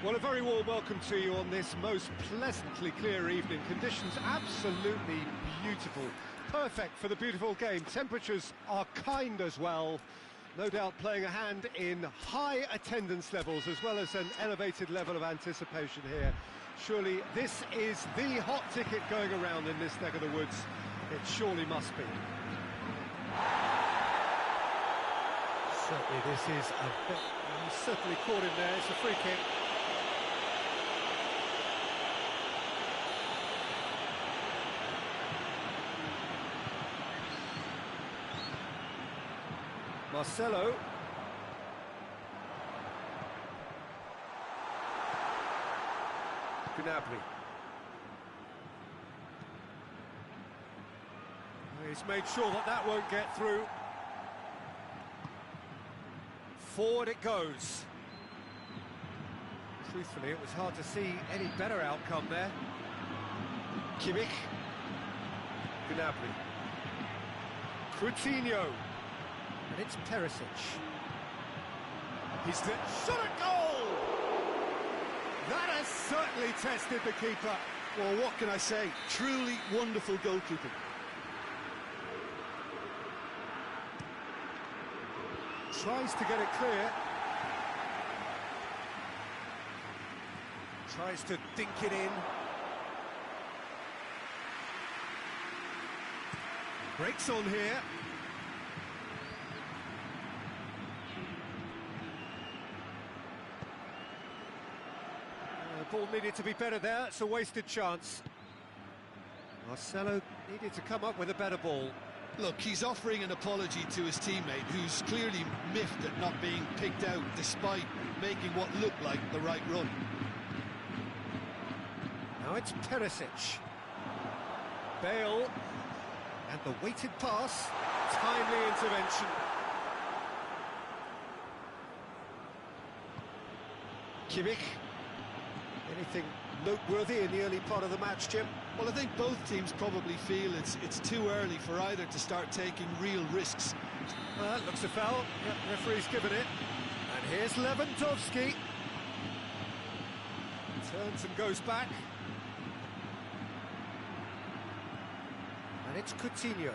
Well, a very warm welcome to you on this most pleasantly clear evening. Conditions absolutely beautiful. Perfect for the beautiful game. Temperatures are kind as well. No doubt playing a hand in high attendance levels as well as an elevated level of anticipation here. Surely this is the hot ticket going around in this neck of the woods. It surely must be. Certainly this is a bit... He's certainly caught him there. It's a free kick. Marcelo. Gnabry. He's made sure that that won't get through. Forward it goes. Truthfully, it was hard to see any better outcome there. Kimmich. Gnabry. Coutinho. And it's Perisic. He's the shot at goal! That has certainly tested the keeper. Well, what can I say? Truly wonderful goalkeeping. Tries to get it clear. Tries to dink it in. Breaks on here. Ball needed to be better there, it's a wasted chance. Marcelo needed to come up with a better ball. Look, he's offering an apology to his teammate, who's clearly miffed at not being picked out despite making what looked like the right run. Now it's Perisic. Bale. And the weighted pass. Timely intervention. Kimmich. Anything noteworthy in the early part of the match, Jim? Well, I think both teams probably feel it's too early for either to start taking real risks. Looks a foul. Yep, referee's given it. And here's Lewandowski. Turns and goes back. And it's Coutinho.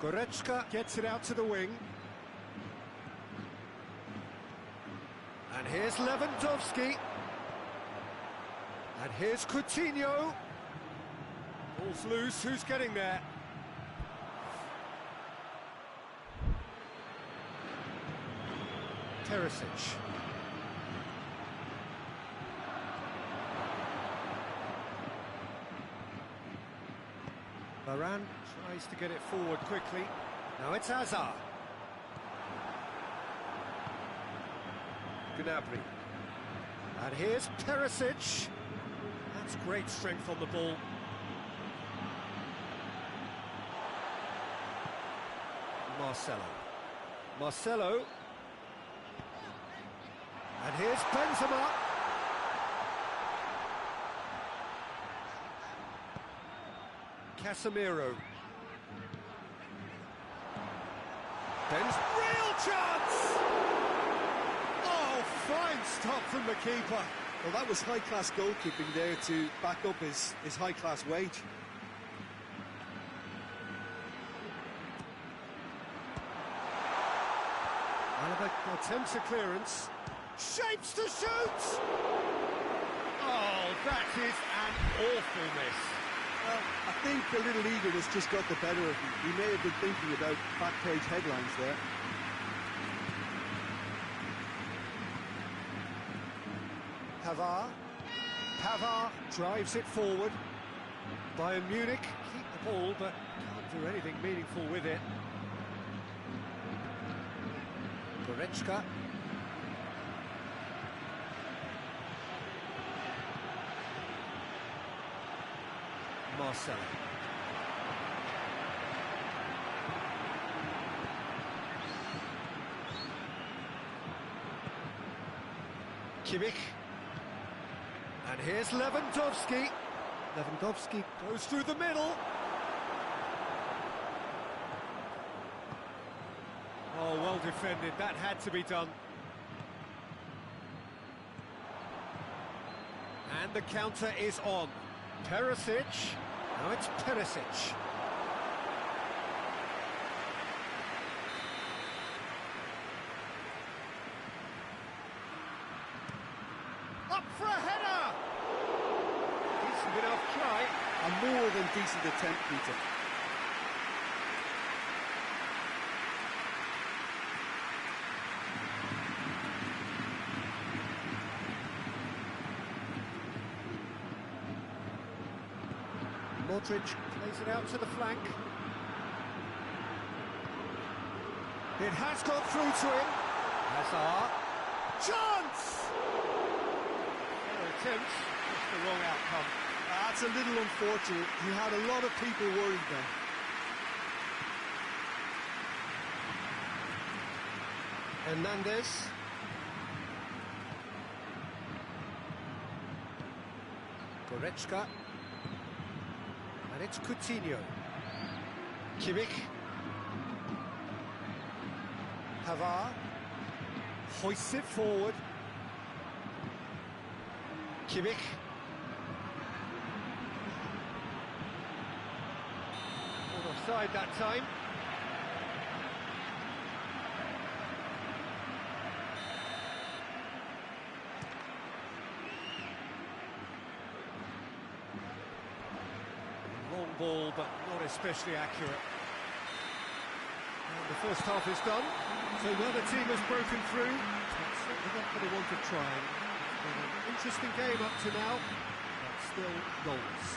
Goretzka gets it out to the wing. And here's Lewandowski. And here's Coutinho. Ball's loose, who's getting there? Perisic. Varane tries to get it forward quickly. Now it's Hazard. Gnabry. And here's Perisic. That's great strength on the ball. Marcelo. And here's Benzema. Casemiro. Real chance! Oh, fine stop from the keeper. Well, that was high-class goalkeeping there to back up his high-class wage. Alaba attempts a clearance. Shapes to shoot! Oh, that is an awful miss. Well, I think the little eagerness just got the better of him. He may have been thinking about back-page headlines there. Pavard drives it forward. Bayern Munich keep the ball, but can't do anything meaningful with it. Goretzka. Marcelo. Kimmich. And here's Lewandowski. Lewandowski goes through the middle. Oh, well defended, that had to be done. And the counter is on. Perisic, now it's Perisic. Up for a header! Decent enough try. A more than decent attempt, Peter. Modric plays it out to the flank. It has got through to him. Hazard. Chance! Fair attempt, just the wrong outcome. That's a little unfortunate. He had a lot of people worried then. Hernandez. Goretzka. And it's Coutinho. Kimmich. Pavard. Hoists it forward. Kimmich. Not offside that time. Long ball, but not especially accurate. And the first half is done, so now the team has broken through. It's certainly not for the want of trying. It's been an interesting game up to now, but still goals.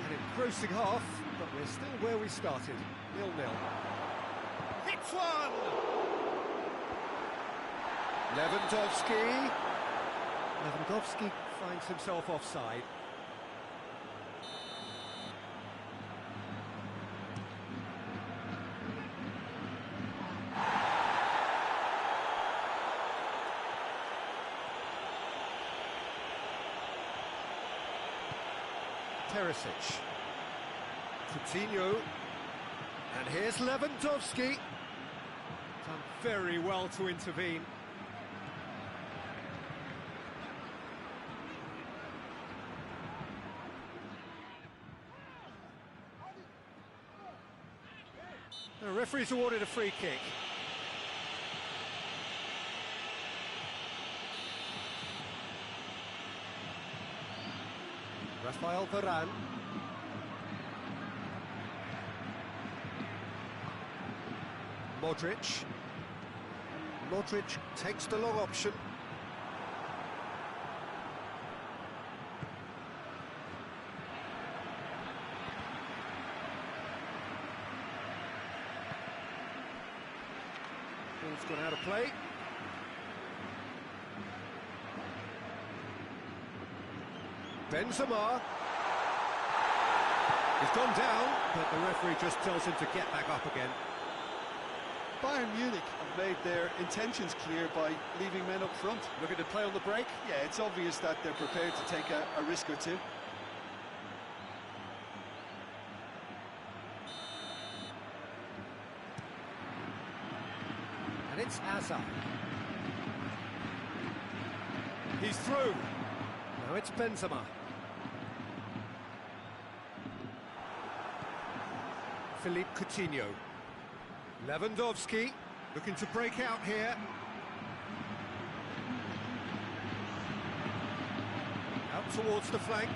An engrossing half, but we're still where we started, 0-0. Hits one! Lewandowski finds himself offside. Perisic. Coutinho. And here's Lewandowski. Done very well to intervene. The referee's awarded a free kick. Rafael Varane. Modric. Modric takes the long option. Ball's gone out of play. Benzema. He's gone down, but the referee just tells him to get back up again. Bayern Munich have made their intentions clear by leaving men up front. Looking to play on the break? Yeah, it's obvious that they're prepared to take a risk or two. And it's Hazard. He's through. Now it's Benzema. Philippe Coutinho. Lewandowski looking to break out here. Out towards the flank.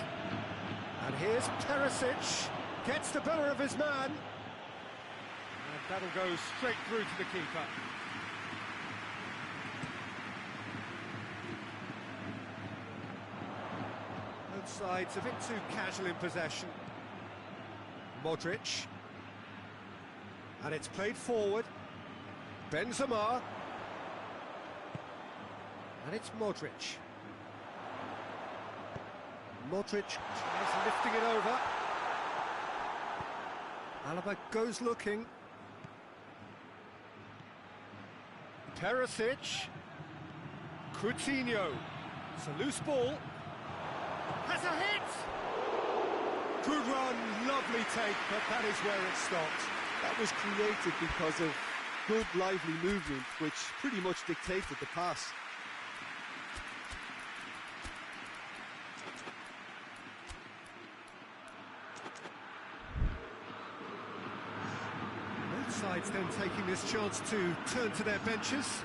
And here's Perisic. Gets the better of his man. And that'll go straight through to the keeper. Both sides a bit too casual in possession. Modric. And it's played forward. Benzema. And it's Modric. Modric tries lifting it over. Alaba goes looking. Perisic. Coutinho. It's a loose ball. Has a hit! Good run, lovely take, but that is where it stopped. That was created because of good, lively movement, which pretty much dictated the pass. Both sides then taking this chance to turn to their benches.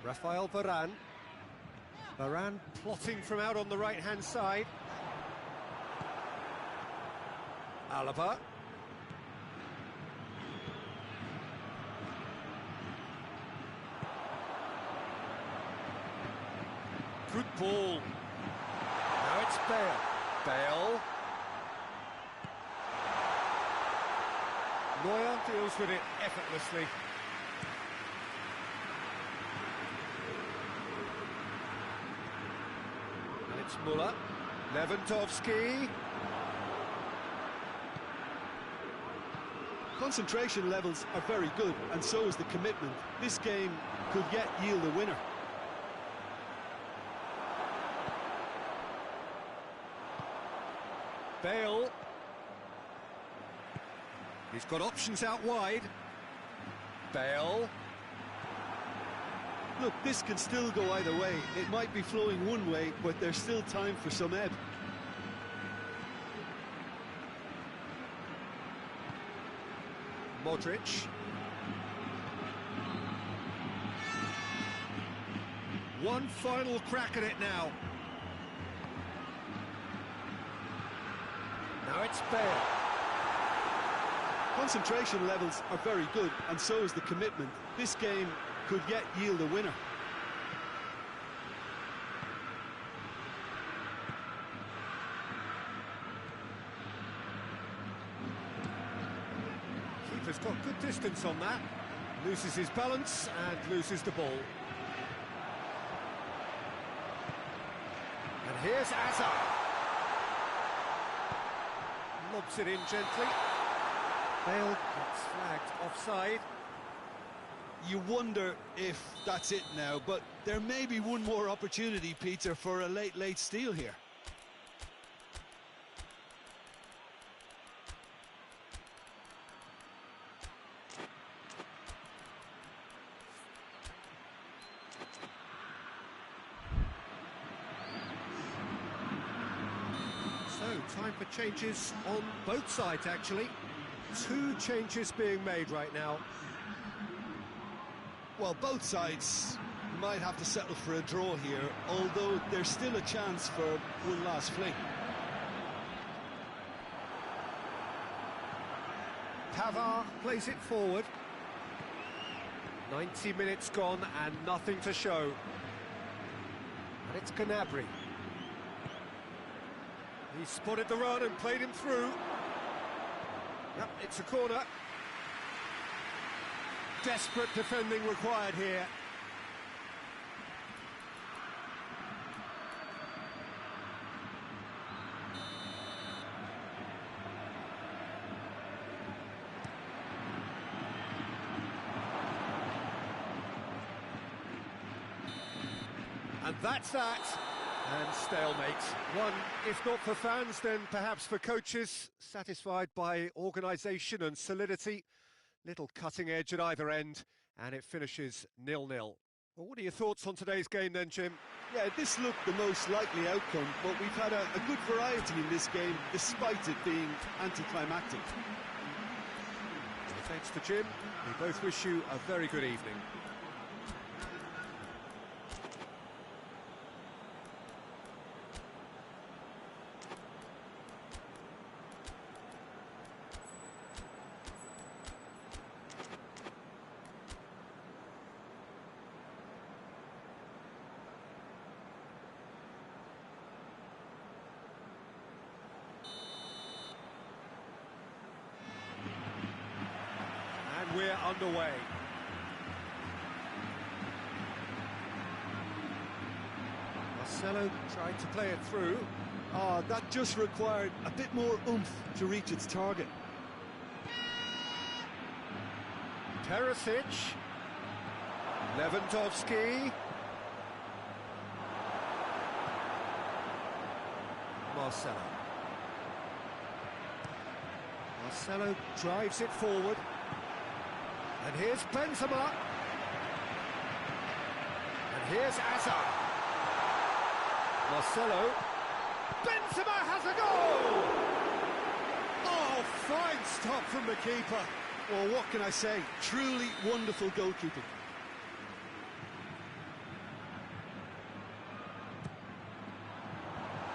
Rafael Varane. Varane plotting from out on the right-hand side. Alaba. Good ball. Now it's Bale. Bale. Neuer deals with it effortlessly. It's Muller, Lewandowski. Concentration levels are very good, and so is the commitment. This game could yet yield a winner. Bale. He's got options out wide. Bale. Look, this can still go either way. It might be flowing one way, but there's still time for some ebb. Modric. One final crack at it now. Now it's Bale. Concentration levels are very good, and so is the commitment. This game could yet yield a winner. Keeper's got good distance on that. Loses his balance and loses the ball. And here's Hazard. Lobs it in gently. Bale gets flagged offside. You wonder if that's it now, but there may be one more opportunity, Peter, for a late steal here. So, time for changes on both sides, actually. 2 changes being made right now. Well, both sides might have to settle for a draw here, although there's still a chance for one last fling. Pavard plays it forward. 90 minutes gone and nothing to show. And it's Gnabry. He spotted the run and played him through. Yep, it's a corner. Desperate defending required here. And that's that. And stalemate. One, if not for fans, then perhaps for coaches, satisfied by organisation and solidity. Little cutting edge at either end, and it finishes 0-0. Well, what are your thoughts on today's game then, Jim? Yeah, this looked the most likely outcome, but we've had a good variety in this game, despite it being anticlimactic. Thanks to Jim. We both wish you a very good evening. We're underway. Marcelo tried to play it through. That just required a bit more oomph to reach its target. Perisic. Lewandowski. Marcelo drives it forward. And here's Benzema. And here's Hazard. Marcelo. Benzema has a goal! Oh, fine stop from the keeper. Well, what can I say? Truly wonderful goalkeeping.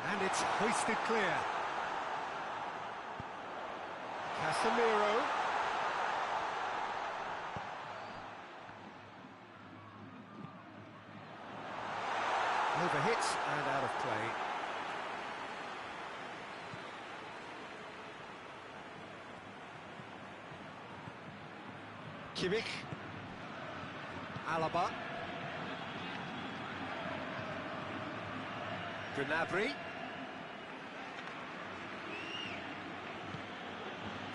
And it's hoisted clear. Casemiro. Overhit and out of play. Kimmich. Alaba. Gnabry.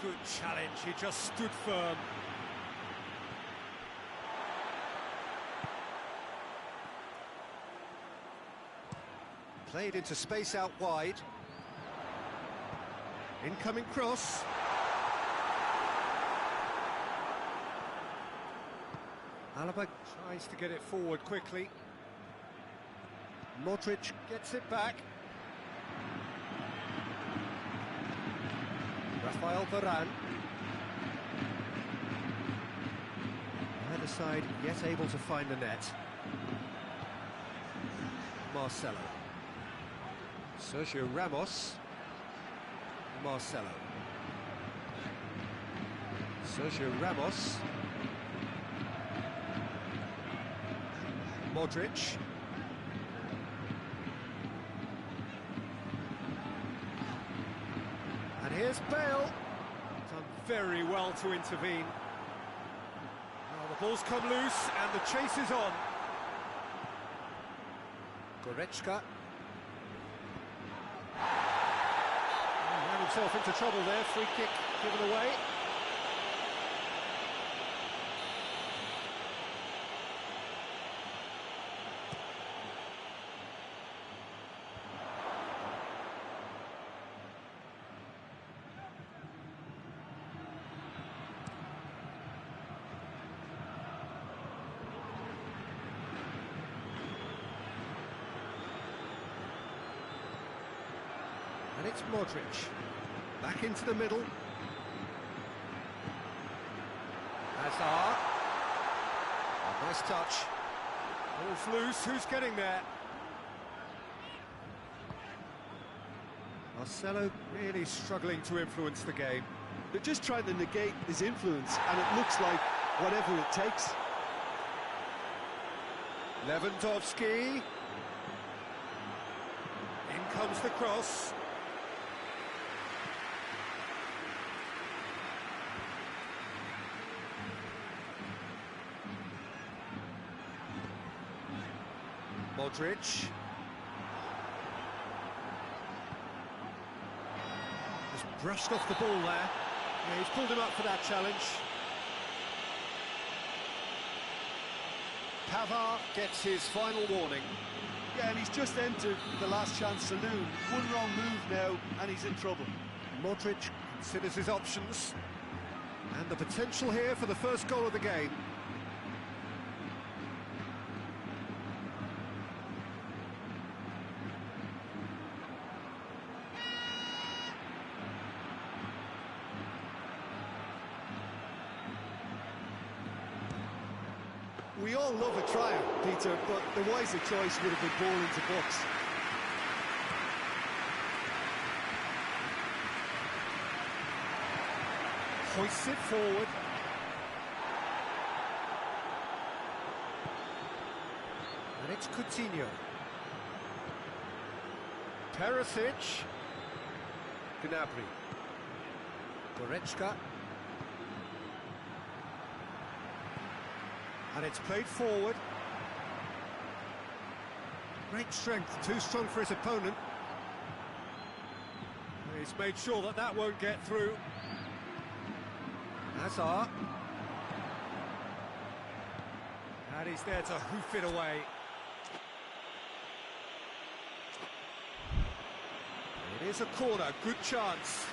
Good challenge, he just stood firm. Played into space out wide. Incoming cross. Alaba tries to get it forward quickly. Modric gets it back. Rafael Varane. Either side yet able to find the net. Marcelo. Sergio Ramos. Marcelo. Sergio Ramos. Modric. And here's Bale. Done very well to intervene. Now the ball's come loose and the chase is on. Goretzka. He ran himself into trouble there. Free kick given away. And it's Modric. Back into the middle. Hazard. Oh, nice touch. Ball's loose, who's getting there? Marcelo really struggling to influence the game. They're just trying to negate his influence, and it looks like whatever it takes. Lewandowski. In comes the cross. Modric. Just brushed off the ball there. Yeah, he's pulled him up for that challenge. Pavard gets his final warning. Yeah, and he's just entered the last chance saloon. One wrong move now, and he's in trouble. Modric considers his options. And the potential here for the first goal of the game. We all love a trial, Peter, but the wiser choice would have been ball into box. Hoists it forward. And it's Coutinho. Perisic. Gnabry. Goretzka. And it's played forward. Great strength, too strong for his opponent. He's made sure that that won't get through. Hazard. And he's there to hoof it away. It is a corner, good chance.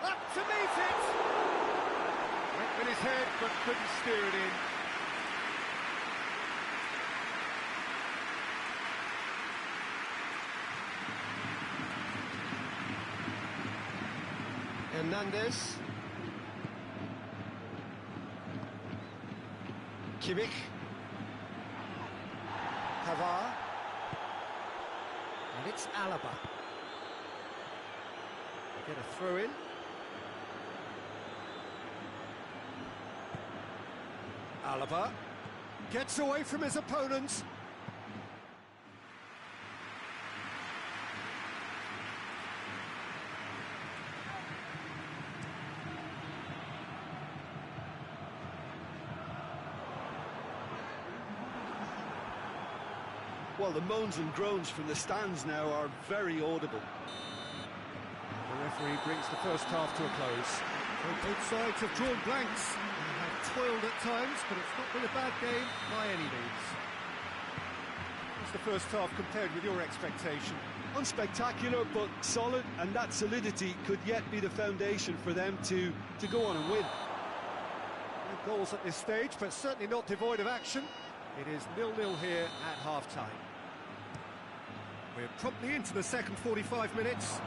Up to meet it! Went with his head, but couldn't steer it in. Hernandez. Kimmich. Pavard. And it's Alaba. Get a throw in. Alaba gets away from his opponents. Well, the moans and groans from the stands now are very audible. The referee brings the first half to a close. Both sides have drawn blanks and have toiled at times, but it's not been a bad game by any means. What's the first half compared with your expectation? Unspectacular, but solid, and that solidity could yet be the foundation for them to go on and win. No goals at this stage, but certainly not devoid of action. It is 0-0 here at half-time. We're promptly into the second 45 minutes.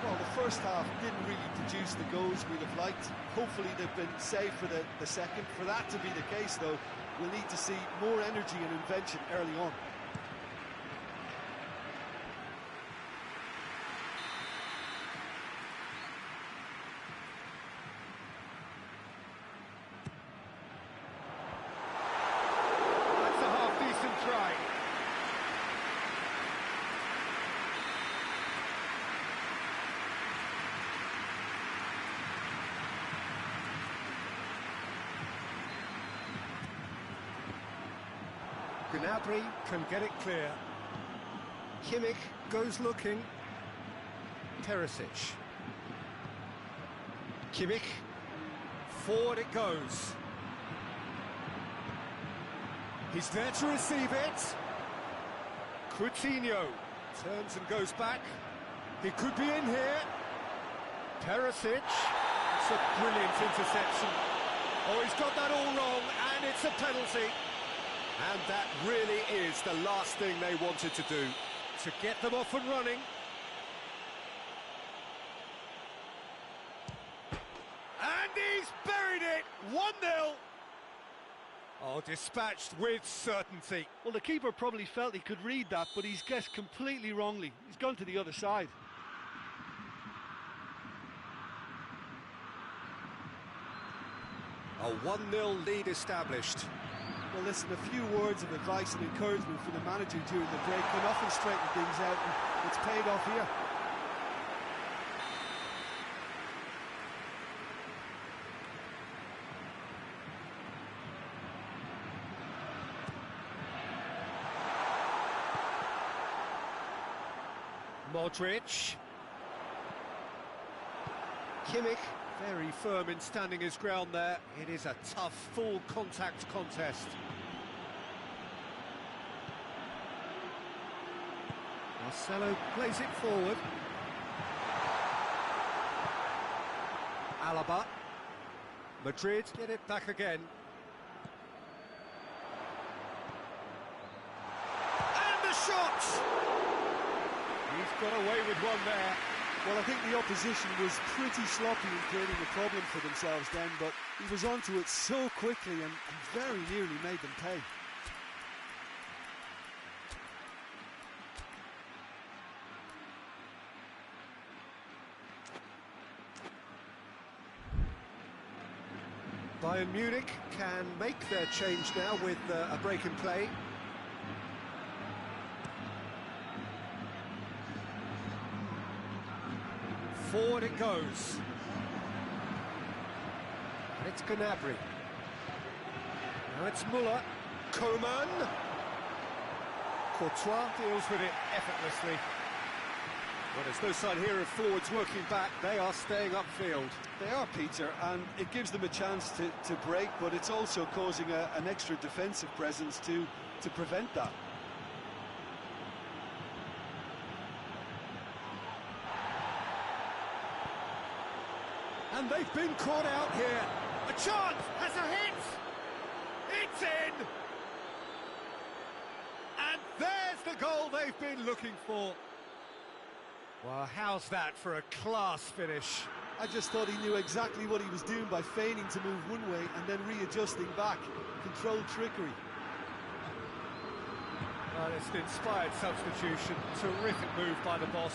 Well, the first half didn't really produce the goals we'd have liked. Hopefully they've been saved for the second. For that to be the case, though, we'll need to see more energy and invention early on. That's a half-decent try. Gnabry can get it clear. Kimmich goes looking. Perisic. Kimmich. Forward it goes. He's there to receive it. Coutinho turns and goes back. He could be in here. Perisic. It's a brilliant interception. Oh, he's got that all wrong, and it's a penalty. And that really is the last thing they wanted to do, to get them off and running. And he's buried it! 1-0! Oh, dispatched with certainty. Well, the keeper probably felt he could read that, but he's guessed completely wrongly. He's gone to the other side. A 1-0 lead established. Well, listen, a few words of advice and encouragement from the manager during the break can often straighten things out, and it's paid off here. Modric. Kimmich, very firm in standing his ground there. It is a tough, full contact contest. Marcelo plays it forward. Alaba. Madrid get it back again. And the shot! He's got away with one there. Well, I think the opposition was pretty sloppy in creating a problem for themselves then, but he was onto it so quickly and very nearly made them pay. Bayern Munich can make their change now with a break in play. Forward it goes. And it's Gnabry. Now it's Müller. Coman. Courtois deals with it effortlessly. Well, there's no sign here of forwards working back. They are staying upfield. They are, Peter, and it gives them a chance to break, but it's also causing an extra defensive presence to prevent that. And they've been caught out here. A chance! Has a hit! It's in! And there's the goal they've been looking for. Well, how's that for a class finish? I just thought he knew exactly what he was doing by feigning to move one way and then readjusting back. Controlled trickery. Well, it's an inspired substitution. Terrific move by the boss.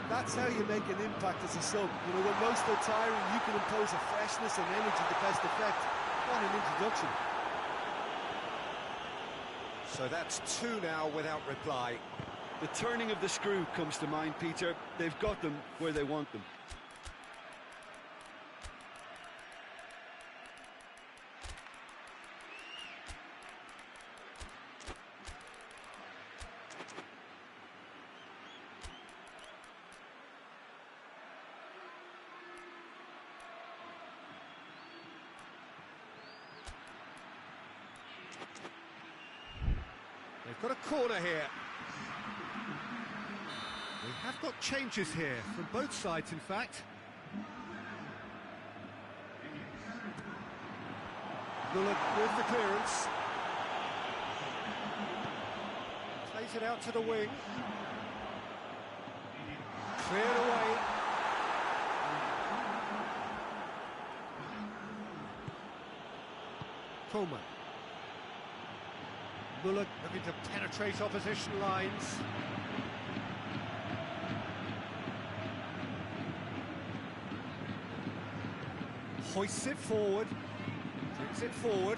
That's how you make an impact as a sub. You know, when most are tiring, you can impose a freshness and energy to best effect. What an introduction. So that's two now without reply. The turning of the screw comes to mind, Peter. They've got them where they want them. They've got a corner here. We have got changes here, from both sides in fact. Muller with the clearance. Plays it out to the wing. Cleared away. Coleman. Muller looking to penetrate opposition lines. Hoists it forward, brings it forward.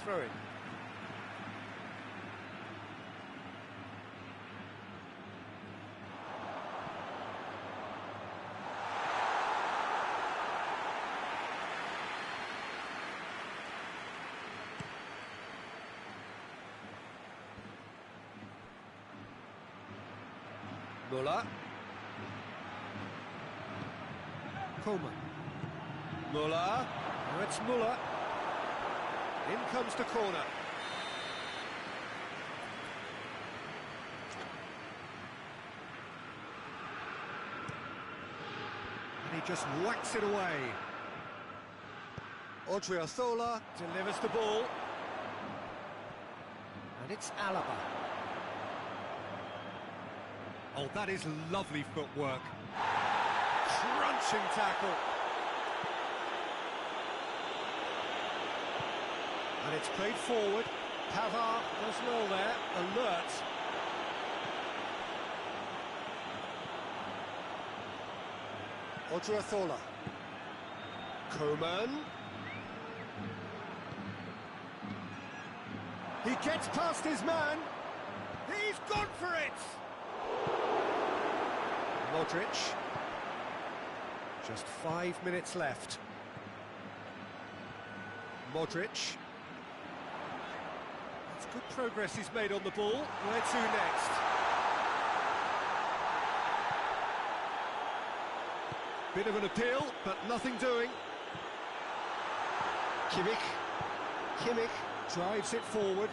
Throw it. Muller. Coleman. Muller. Now it's Muller. In comes the corner. And he just whacks it away. Odriozola delivers the ball. And it's Alaba. Oh, that is lovely footwork. Crunching tackle. And it's played forward. Pavard does well there. Alert. Odriozola. Coman. He gets past his man. He's gone for it. Modric. Just 5 minutes left. Modric. It's good progress he's made on the ball. Where to next? Bit of an appeal, but nothing doing. Kimmich drives it forward.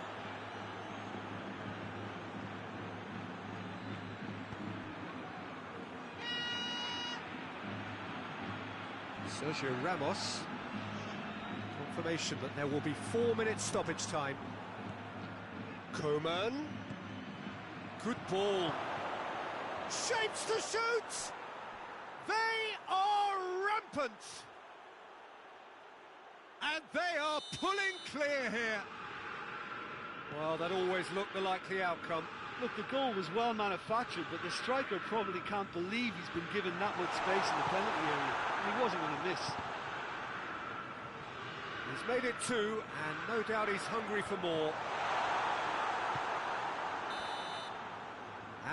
Sergio Ramos. Confirmation that there will be 4 minutes stoppage time. Coman. Good ball. Shapes to shoot! They are rampant! And they are pulling clear here. Well, that always looked the likely outcome. Look, the goal was well manufactured, but the striker probably can't believe he's been given that much space in the penalty area. He wasn't going to miss. He's made it 2, and no doubt he's hungry for more.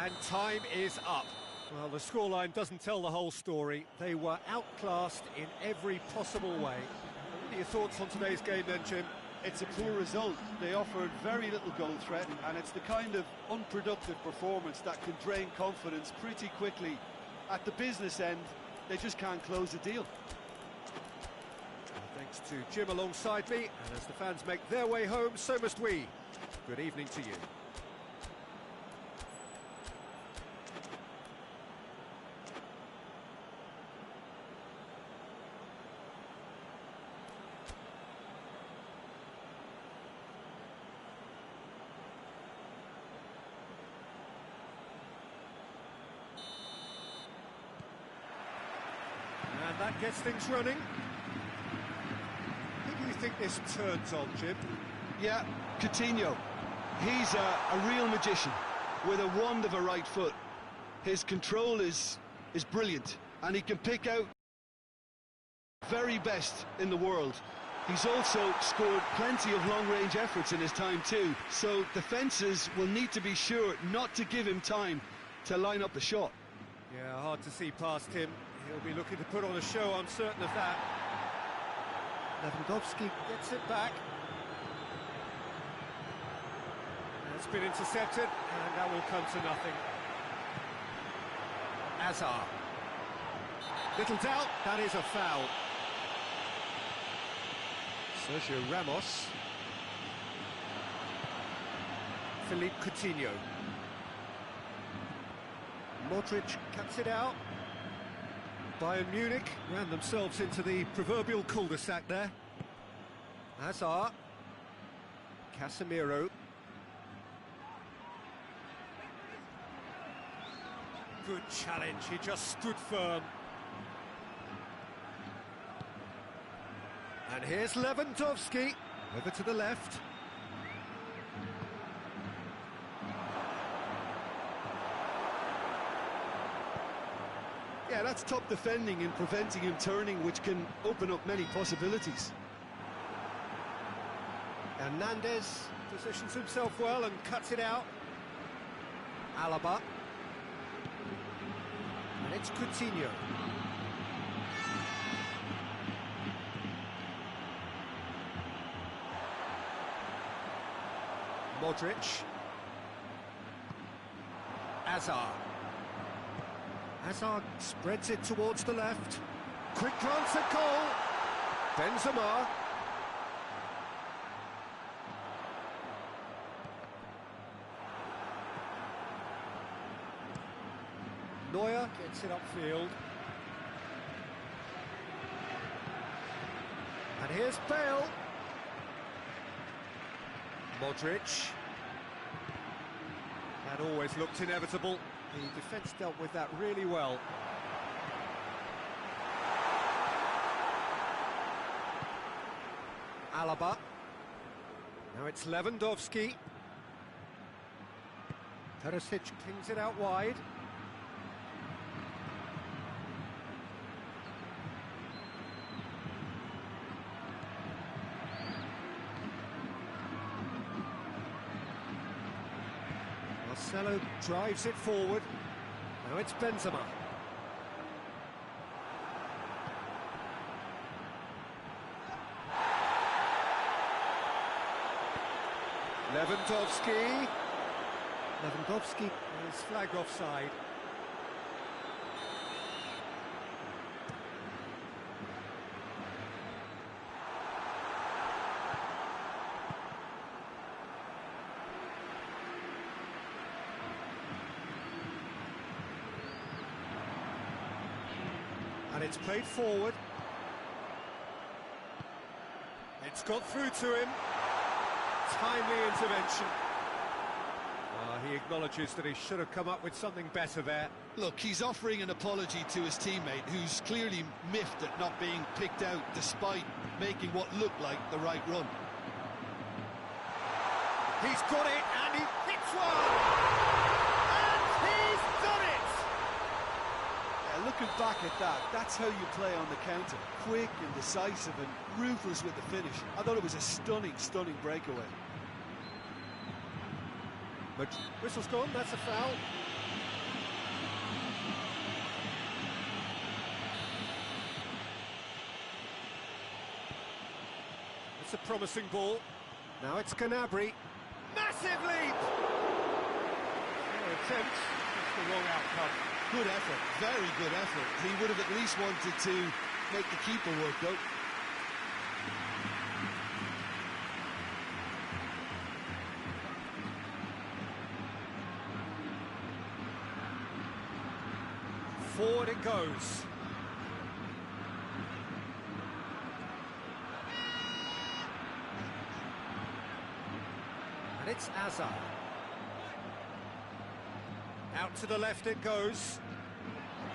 And time is up. Well, the scoreline doesn't tell the whole story. They were outclassed in every possible way. What are your thoughts on today's game then, Jim? It's a poor result. They offered very little goal threat, and it's the kind of unproductive performance that can drain confidence pretty quickly. At the business end, they just can't close a deal. Thanks to Jim alongside me, and as the fans make their way home, so must we. Good evening to you. And that gets things running. Who do you think this turns on, Jim? Yeah, Coutinho. He's a real magician with a wand of a right foot. His control is brilliant, and he can pick out very best in the world. He's also scored plenty of long-range efforts in his time too, so defences will need to be sure not to give him time to line up the shot. Yeah, hard to see past him. He'll be looking to put on a show, I'm certain of that. Lewandowski gets it back. It's been intercepted, and that will come to nothing. Azar. Little doubt, that is a foul. Sergio Ramos. Philippe Coutinho. Modric cuts it out. Bayern Munich ran themselves into the proverbial cul-de-sac there. Hazard. Casemiro. Good challenge, he just stood firm. And here's Lewandowski, over to the left. Yeah, that's top defending and preventing him turning, which can open up many possibilities. Hernandez positions himself well and cuts it out. Alaba. And it's Coutinho. Modric. Hazard. Hazard spreads it towards the left. Quick glance at goal. Benzema. Neuer gets it upfield. And here's Bale. Modric. That always looked inevitable. The defence dealt with that really well. Alaba. Now it's Lewandowski. Perisic cleans it out wide. Marcelo drives it forward. Now it's Benzema. Lewandowski. Lewandowski is flagged offside. And it's played forward. It's got through to him. Timely intervention. He acknowledges that he should have come up with something better there. Look, he's offering an apology to his teammate, who's clearly miffed at not being picked out despite making what looked like the right run. He's got it, and he hits one! And he's done it! Yeah, looking back at that, that's how you play on the counter. Quick and decisive and ruthless with the finish. I thought it was a stunning, stunning breakaway. But whistle's gone, that's a foul. That's a promising ball. Now it's Gnabry. Massive leap! Attempt, it's the wrong outcome. Good effort, very good effort. He would have at least wanted to make the keeper work, though. Forward it goes. And it's Azar. Out to the left it goes.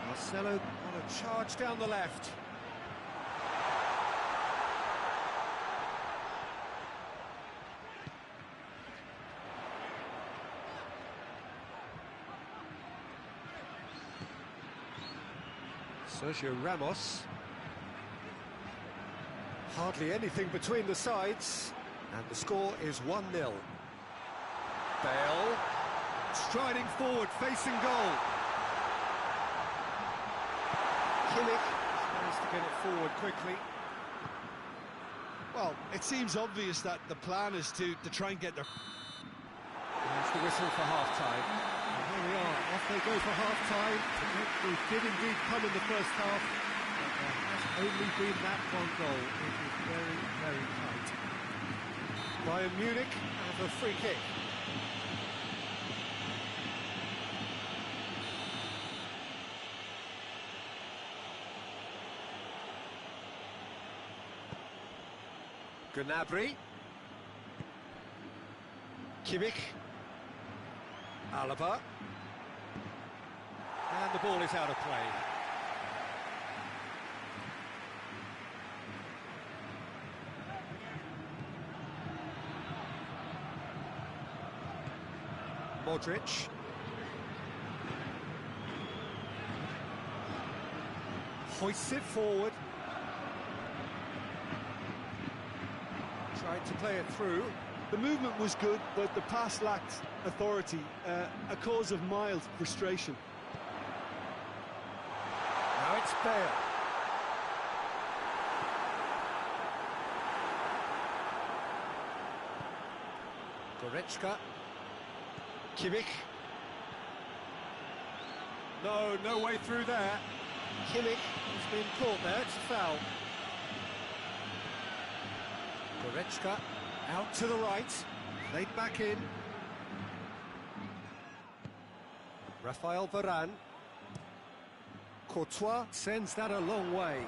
Marcelo on a charge down the left. Sergio Ramos. Hardly anything between the sides, and the score is 1-0. Bale, striding forward, facing goal. Kimmich managed to get it forward quickly. Well, it seems obvious that the plan is to try and get their... There's the whistle for half-time. And here we are, off they go for half-time. We did indeed come in the first half, but there has only been that one goal. It is very, very tight. Bayern Munich have a free kick. Gnabry. Kimmich. Alaba. And the ball is out of play. Modric. Hoists it forward. Tried to play it through. The movement was good, but the pass lacked authority, a cause of mild frustration. Now it's Bale. Goretzka. Kimmich. No way through there. Kimmich has been caught there, it's a foul. Goretzka out to the right, played back in. Rafael Varane. Courtois sends that a long way.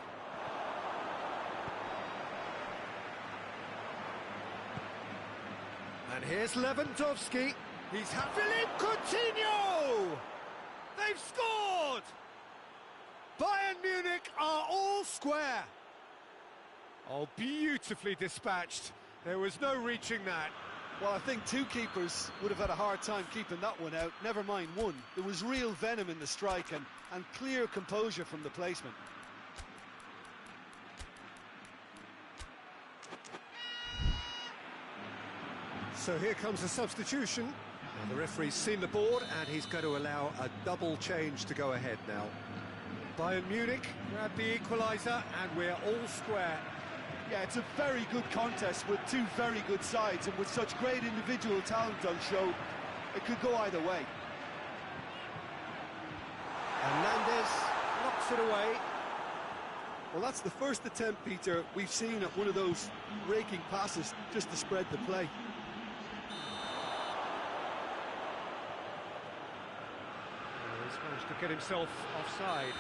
And here's Lewandowski. He's had Philippe Coutinho! They've scored! Bayern Munich are all square. Oh, beautifully dispatched. There was no reaching that. Well, I think two keepers would have had a hard time keeping that one out, never mind one. There was real venom in the strike and clear composure from the placement. So here comes a substitution. Now the referee's seen the board and he's going to allow a double change to go ahead now. Bayern Munich grab the equaliser and we're all square. Yeah, it's a very good contest with two very good sides, and with such great individual talent on show, it could go either way. Hernandez knocks it away. Well, that's the first attempt, Peter, we've seen at one of those raking passes just to spread the play. He's managed to get himself offside.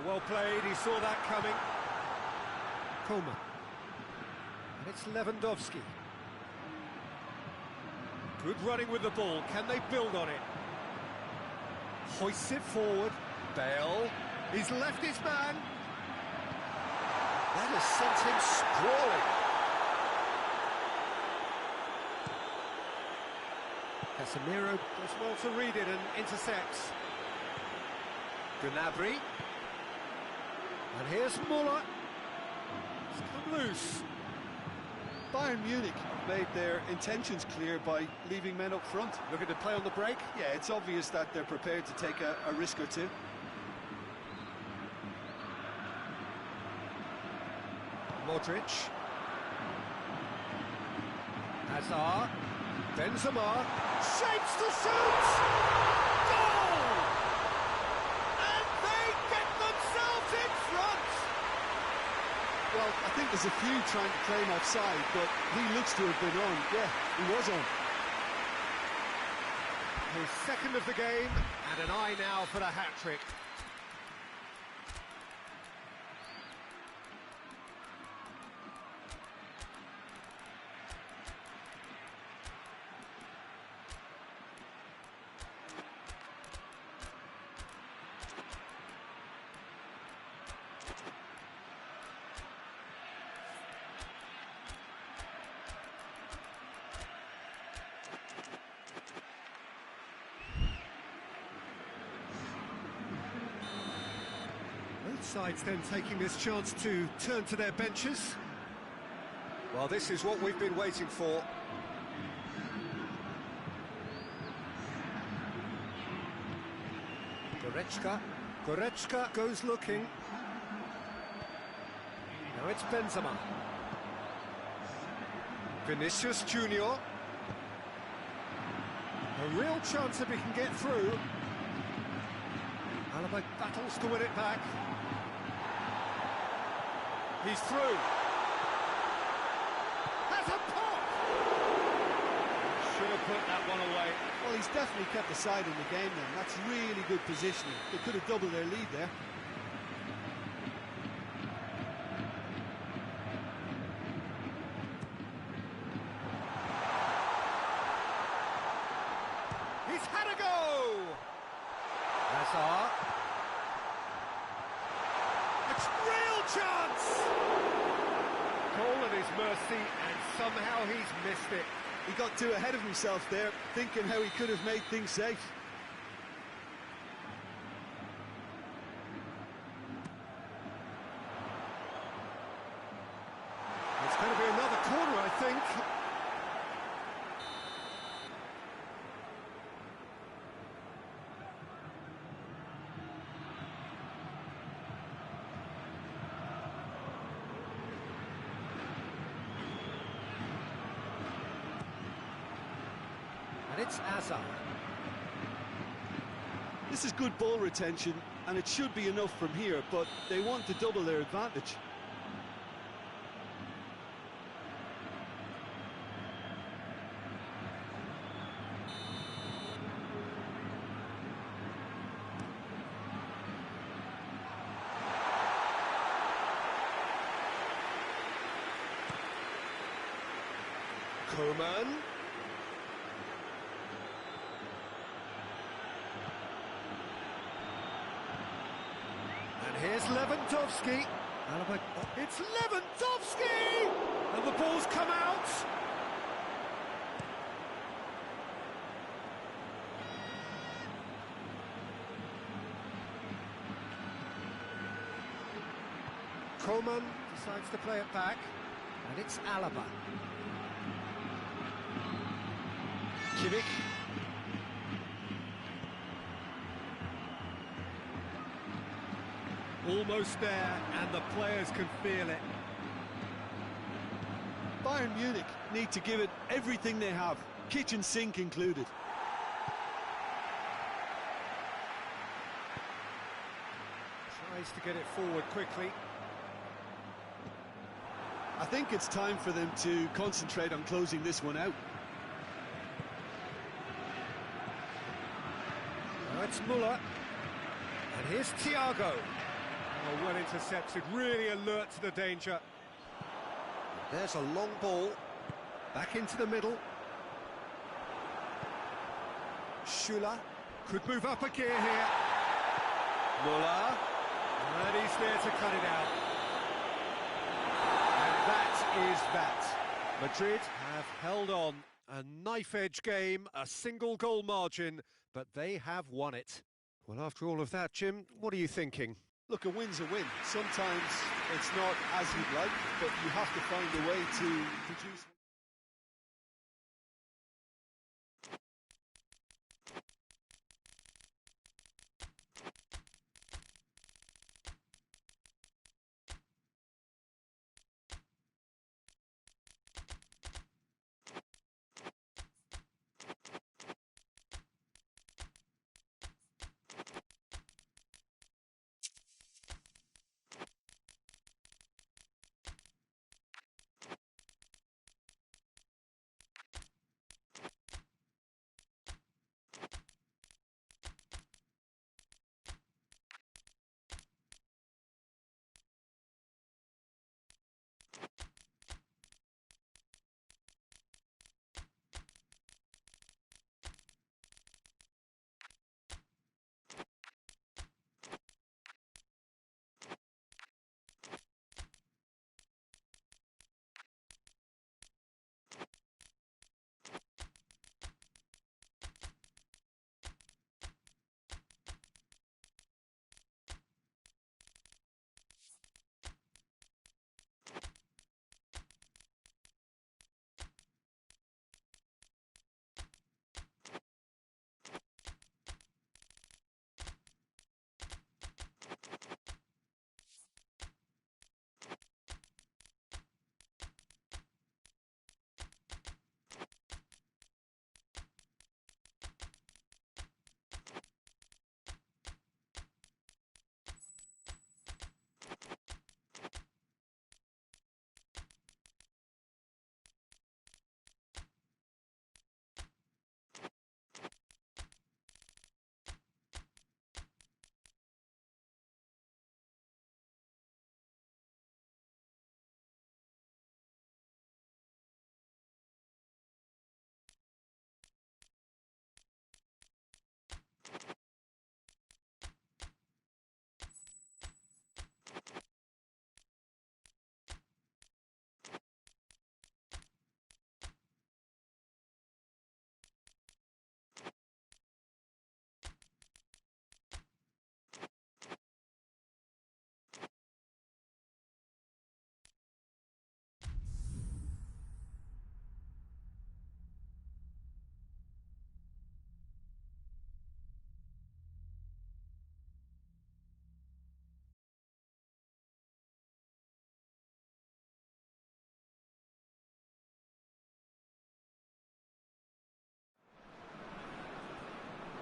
Well played, he saw that coming. Coleman. And it's Lewandowski. Good running with the ball, can they build on it? Hoists it forward. Bale. He's left his man. That has sent him sprawling. Casemiro does well to read it and intercepts. Gnabry. And here's Muller. It's come loose. Bayern Munich have made their intentions clear by leaving men up front. Looking to play on the break. Yeah, it's obvious that they're prepared to take a risk or two. Modric. Hazard. Benzema. Shapes to shoot! Goal! And they get themselves in front! Well, I think there's a few trying to claim offside, but he looks to have been on. Yeah, he was on. His second of the game, and an eye now for the hat-trick. Both sides then taking this chance to turn to their benches. Well, this is what we've been waiting for. Goretzka goes looking. Now it's Benzema. Vinicius Junior. A real chance if he can get through. Alaba battles to win it back. He's through. Has a pop! Should have put that one away. Well, he's definitely kept the side in the game then. That's really good positioning. They could have doubled their lead there. He's had a go! Hazard. It's real chance! Goal at his mercy, and somehow he's missed it. He got too ahead of himself there, thinking how he could have made things safe. It's going to be another corner, I think. And it's Hazard. This is good ball retention, and it should be enough from here, but they want to double their advantage. Coman. And here's Lewandowski. Alaba. It's Lewandowski! And the ball's come out. Coman decides to play it back. And it's Alaba. Kimmich. Almost there, and the players can feel it. Bayern Munich need to give it everything they have, kitchen sink included. Tries to get it forward quickly. I think it's time for them to concentrate on closing this one out. Now it's Muller. And here's Thiago. Oh, well intercepted, really alert to the danger. There's a long ball. Back into the middle. Schüller could move up a gear here. Muller. And he's there to cut it out. And that is that. Madrid have held on. A knife-edge game, a single goal margin, but they have won it. Well, after all of that, Jim, what are you thinking? Look, a win's a win. Sometimes it's not as you'd like, but you have to find a way to produce.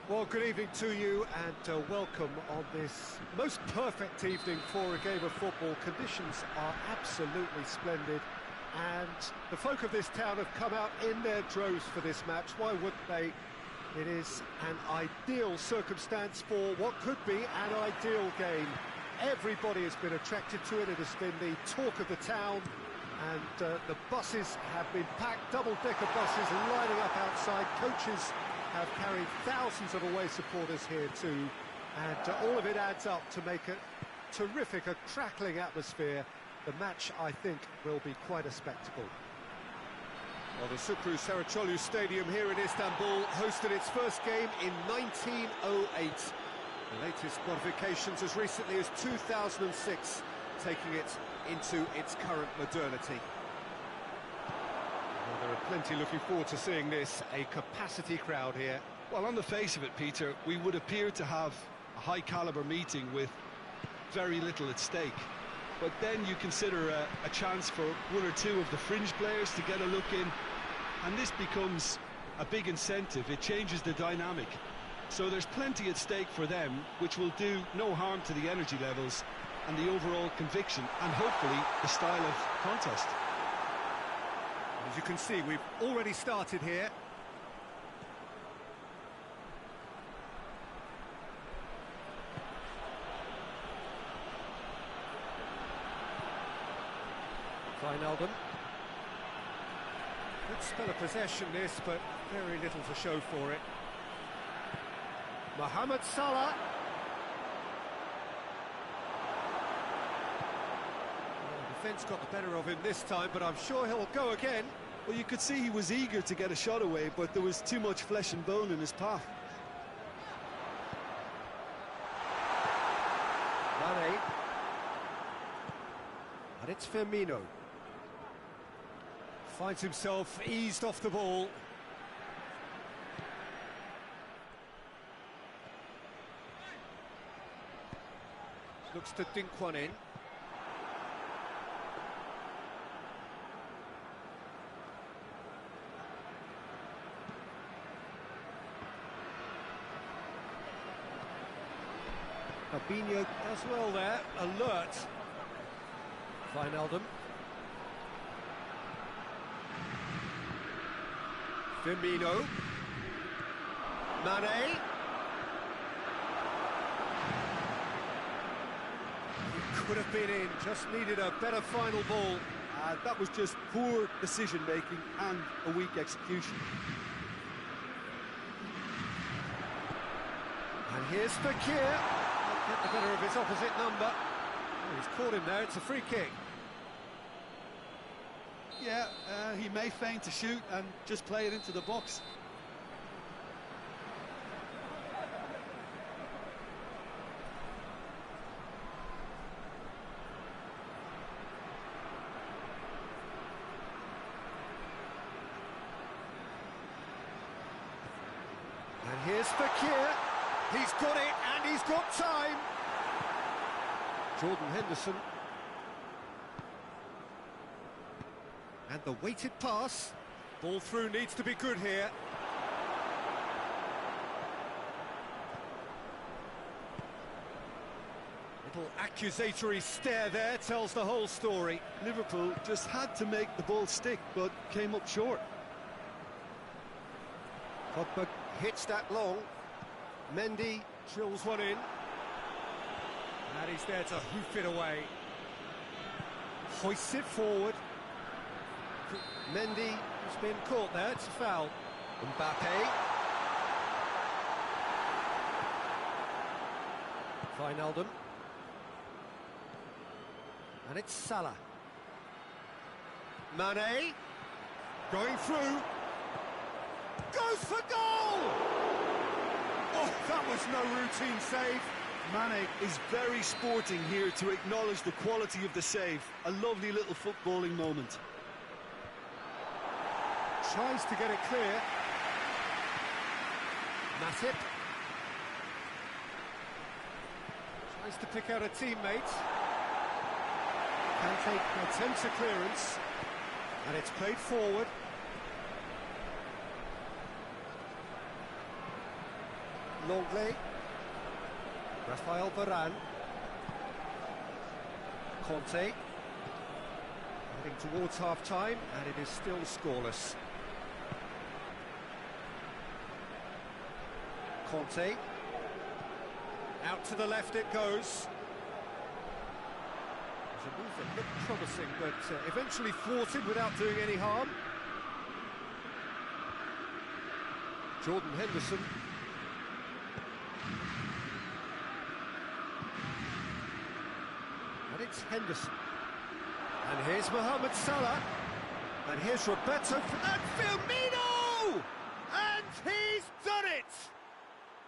Well, good evening to you and welcome on this most perfect evening for a game of football. Conditions are absolutely splendid and the folk of this town have come out in their droves for this match. Why wouldn't they? It is an ideal circumstance for what could be an ideal game. Everybody has been attracted to it. It has been the talk of the town and the buses have been packed, double-decker buses lining up outside. Coaches have carried thousands of away supporters here too, and all of it adds up to make a terrific, a crackling atmosphere. The match, I think, will be quite a spectacle. Well, the Supru Saraçoğlu Stadium here in Istanbul hosted its first game in 1908. The latest modifications as recently as 2006, taking it into its current modernity. Well, there are plenty looking forward to seeing this, a capacity crowd here. Well, on the face of it, Peter, we would appear to have a high-caliber meeting with very little at stake. But then you consider a chance for one or two of the fringe players to get a look in, and this becomes a big incentive. It changes the dynamic. So there's plenty at stake for them, which will do no harm to the energy levels and the overall conviction, and hopefully the style of contest. As you can see, we've already started here. Wijnaldum. Good spell of possession this, but very little to show for it. Mohamed Salah. Defence got the better of him this time, but I'm sure he'll go again. Well, you could see he was eager to get a shot away, but there was too much flesh and bone in his path. Mane. And it's Firmino. Finds himself eased off the ball. Looks to dink one in. Fabinho as well there, alert. Wijnaldum. Firmino. Mane. He could have been in, just needed a better final ball. That was just poor decision-making and a weak execution. And here's Fekir. Not get the better of his opposite number. Oh, he's caught him there, it's a free kick. Yeah, he may feign to shoot and just play it into the box. And here's Fekir. He's got it, and he's got time. Jordan Henderson. And the weighted pass. Ball through needs to be good here. Little accusatory stare there tells the whole story. Liverpool just had to make the ball stick, but came up short. Pogba hits that long. Mendy drills one in. And he's there to hoof it away. Hoists it forward. Mendy has been caught there, it's a foul. Mbappe. Wijnaldum. And it's Salah. Mane. Going through. Goes for goal! Oh, that was no routine save. Mane is very sporting here to acknowledge the quality of the save. A lovely little footballing moment. Tries to get it clear. Matip. Tries to pick out a teammate. Kante attempts a clearance. And it's played forward. Longley. Rafael Varane. Conte. Heading towards half-time, and it is still scoreless. Conte. Out to the left it goes. It was a move that looked promising, but eventually thwarted without doing any harm. Jordan Henderson. And it's Henderson. And here's Mohamed Salah. And here's Roberto and Firmino! And he's done it!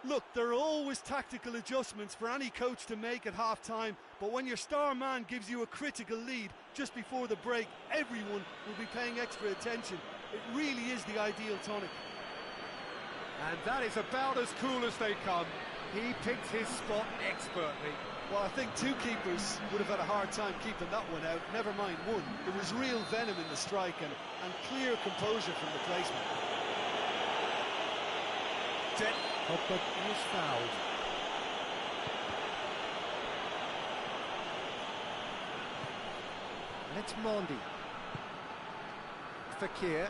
Look, there are always tactical adjustments for any coach to make at half-time, but when your star man gives you a critical lead just before the break, everyone will be paying extra attention. It really is the ideal tonic. And that is about as cool as they come. He picked his spot expertly. Well, I think two keepers would have had a hard time keeping that one out, never mind one. There was real venom in the strike and clear composure from the placement. Pogba is fouled. And it's Mendy. Fekir.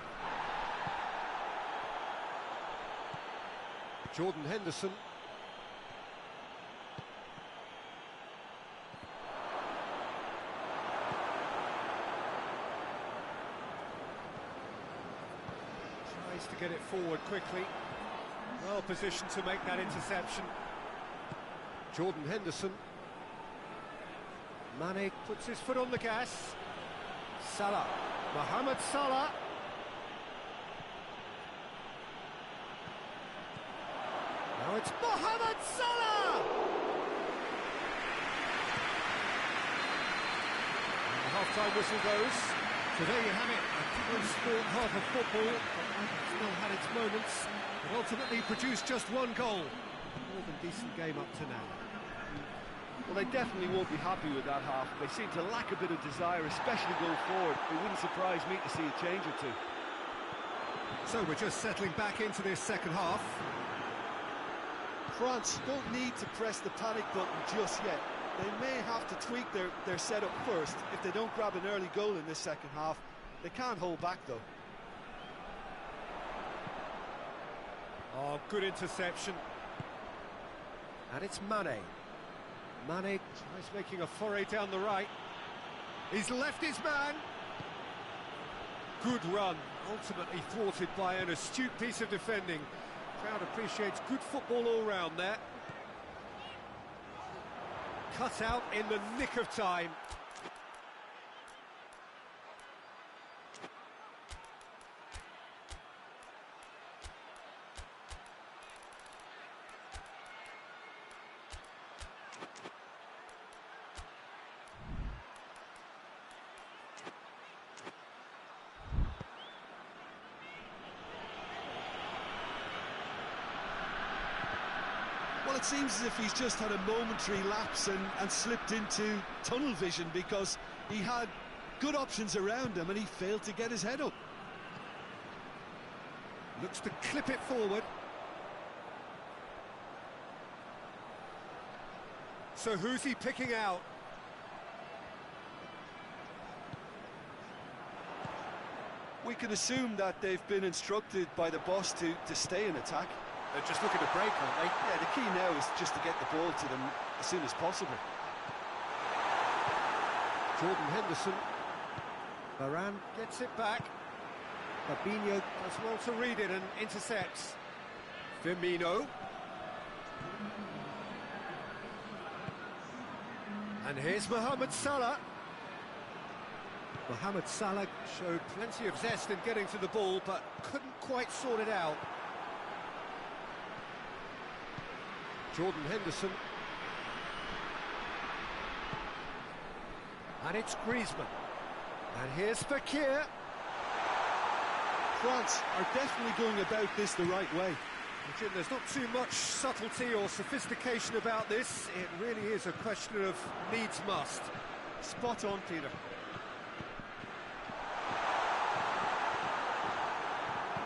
Jordan Henderson. Tries to get it forward quickly. Well positioned to make that interception. Jordan Henderson. Mane puts his foot on the gas. Salah. Mohamed Salah. Now it's Mohamed Salah! half-time whistle goes. So there you have it, a different sport, half of football, but still had its moments, but ultimately produced just one goal. More than decent game up to now. Well, they definitely won't be happy with that half. They seem to lack a bit of desire, especially going forward. It wouldn't surprise me to see a change or two. So we're just settling back into this second half. France don't need to press the panic button just yet. They may have to tweak their setup first if they don't grab an early goal in this second half. They can't hold back, though. Oh, good interception. And it's Mane. Mane tries making a foray down the right. He's left his man. Good run, ultimately thwarted by an astute piece of defending. Crowd appreciates good football all round there. Cut out in the nick of time. Well, it seems as if he's just had a momentary lapse and slipped into tunnel vision, because he had good options around him and he failed to get his head up. Looks to clip it forward. So who's he picking out? We can assume that they've been instructed by the boss to stay in attack. They're just looking to break, aren't they? Yeah, the key now is just to get the ball to them as soon as possible. Jordan Henderson. Varane gets it back. Fabinho does well to read it and intercepts. Firmino. And here's Mohamed Salah. Mohamed Salah showed plenty of zest in getting to the ball, but couldn't quite sort it out. Jordan Henderson. And it's Griezmann. And here's Fekir. France are definitely going about this the right way. Jim, there's not too much subtlety or sophistication about this. It really is a question of needs must. Spot on, Peter.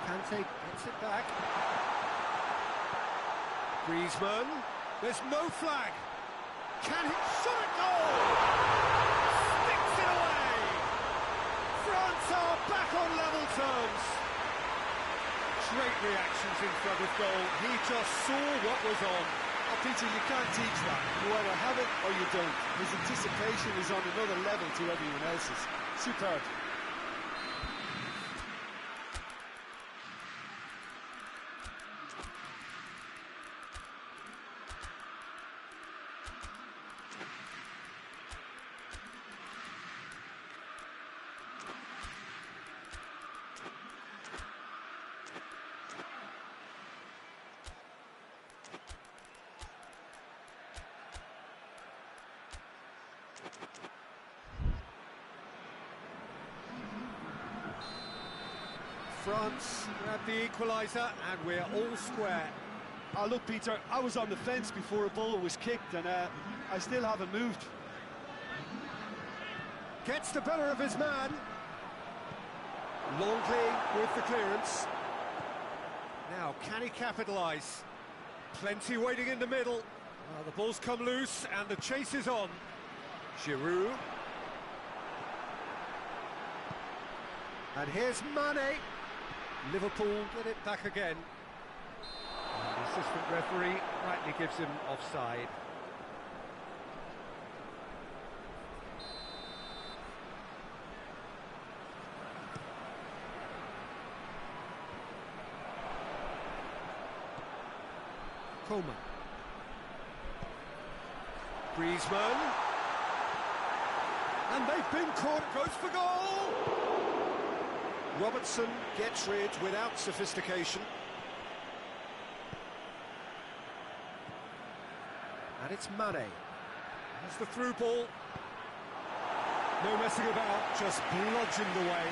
Kante gets it back. Griezmann. There's no flag. Can he shot it? Goal! Sticks it away. France are back on level terms. Great reactions in front of goal. He just saw what was on. Oh, Peter, you can't teach that. You either have it or you don't. His anticipation is on another level to everyone else's. Superb. France grab the equaliser and we're all square. Oh, look, Peter, I was on the fence before a ball was kicked and I still haven't moved. Gets the better of his man. Longley with the clearance. Now, can he capitalise? Plenty waiting in the middle. Well, the ball's come loose and the chase is on. Giroud. And here's Mane. Liverpool get it back again. And the assistant referee rightly gives him offside. Coman. Griezmann. And they've been caught, goes for goal! Robertson gets rid without sophistication. And it's Mane. That's the through ball. No messing about, just bludgeoned away.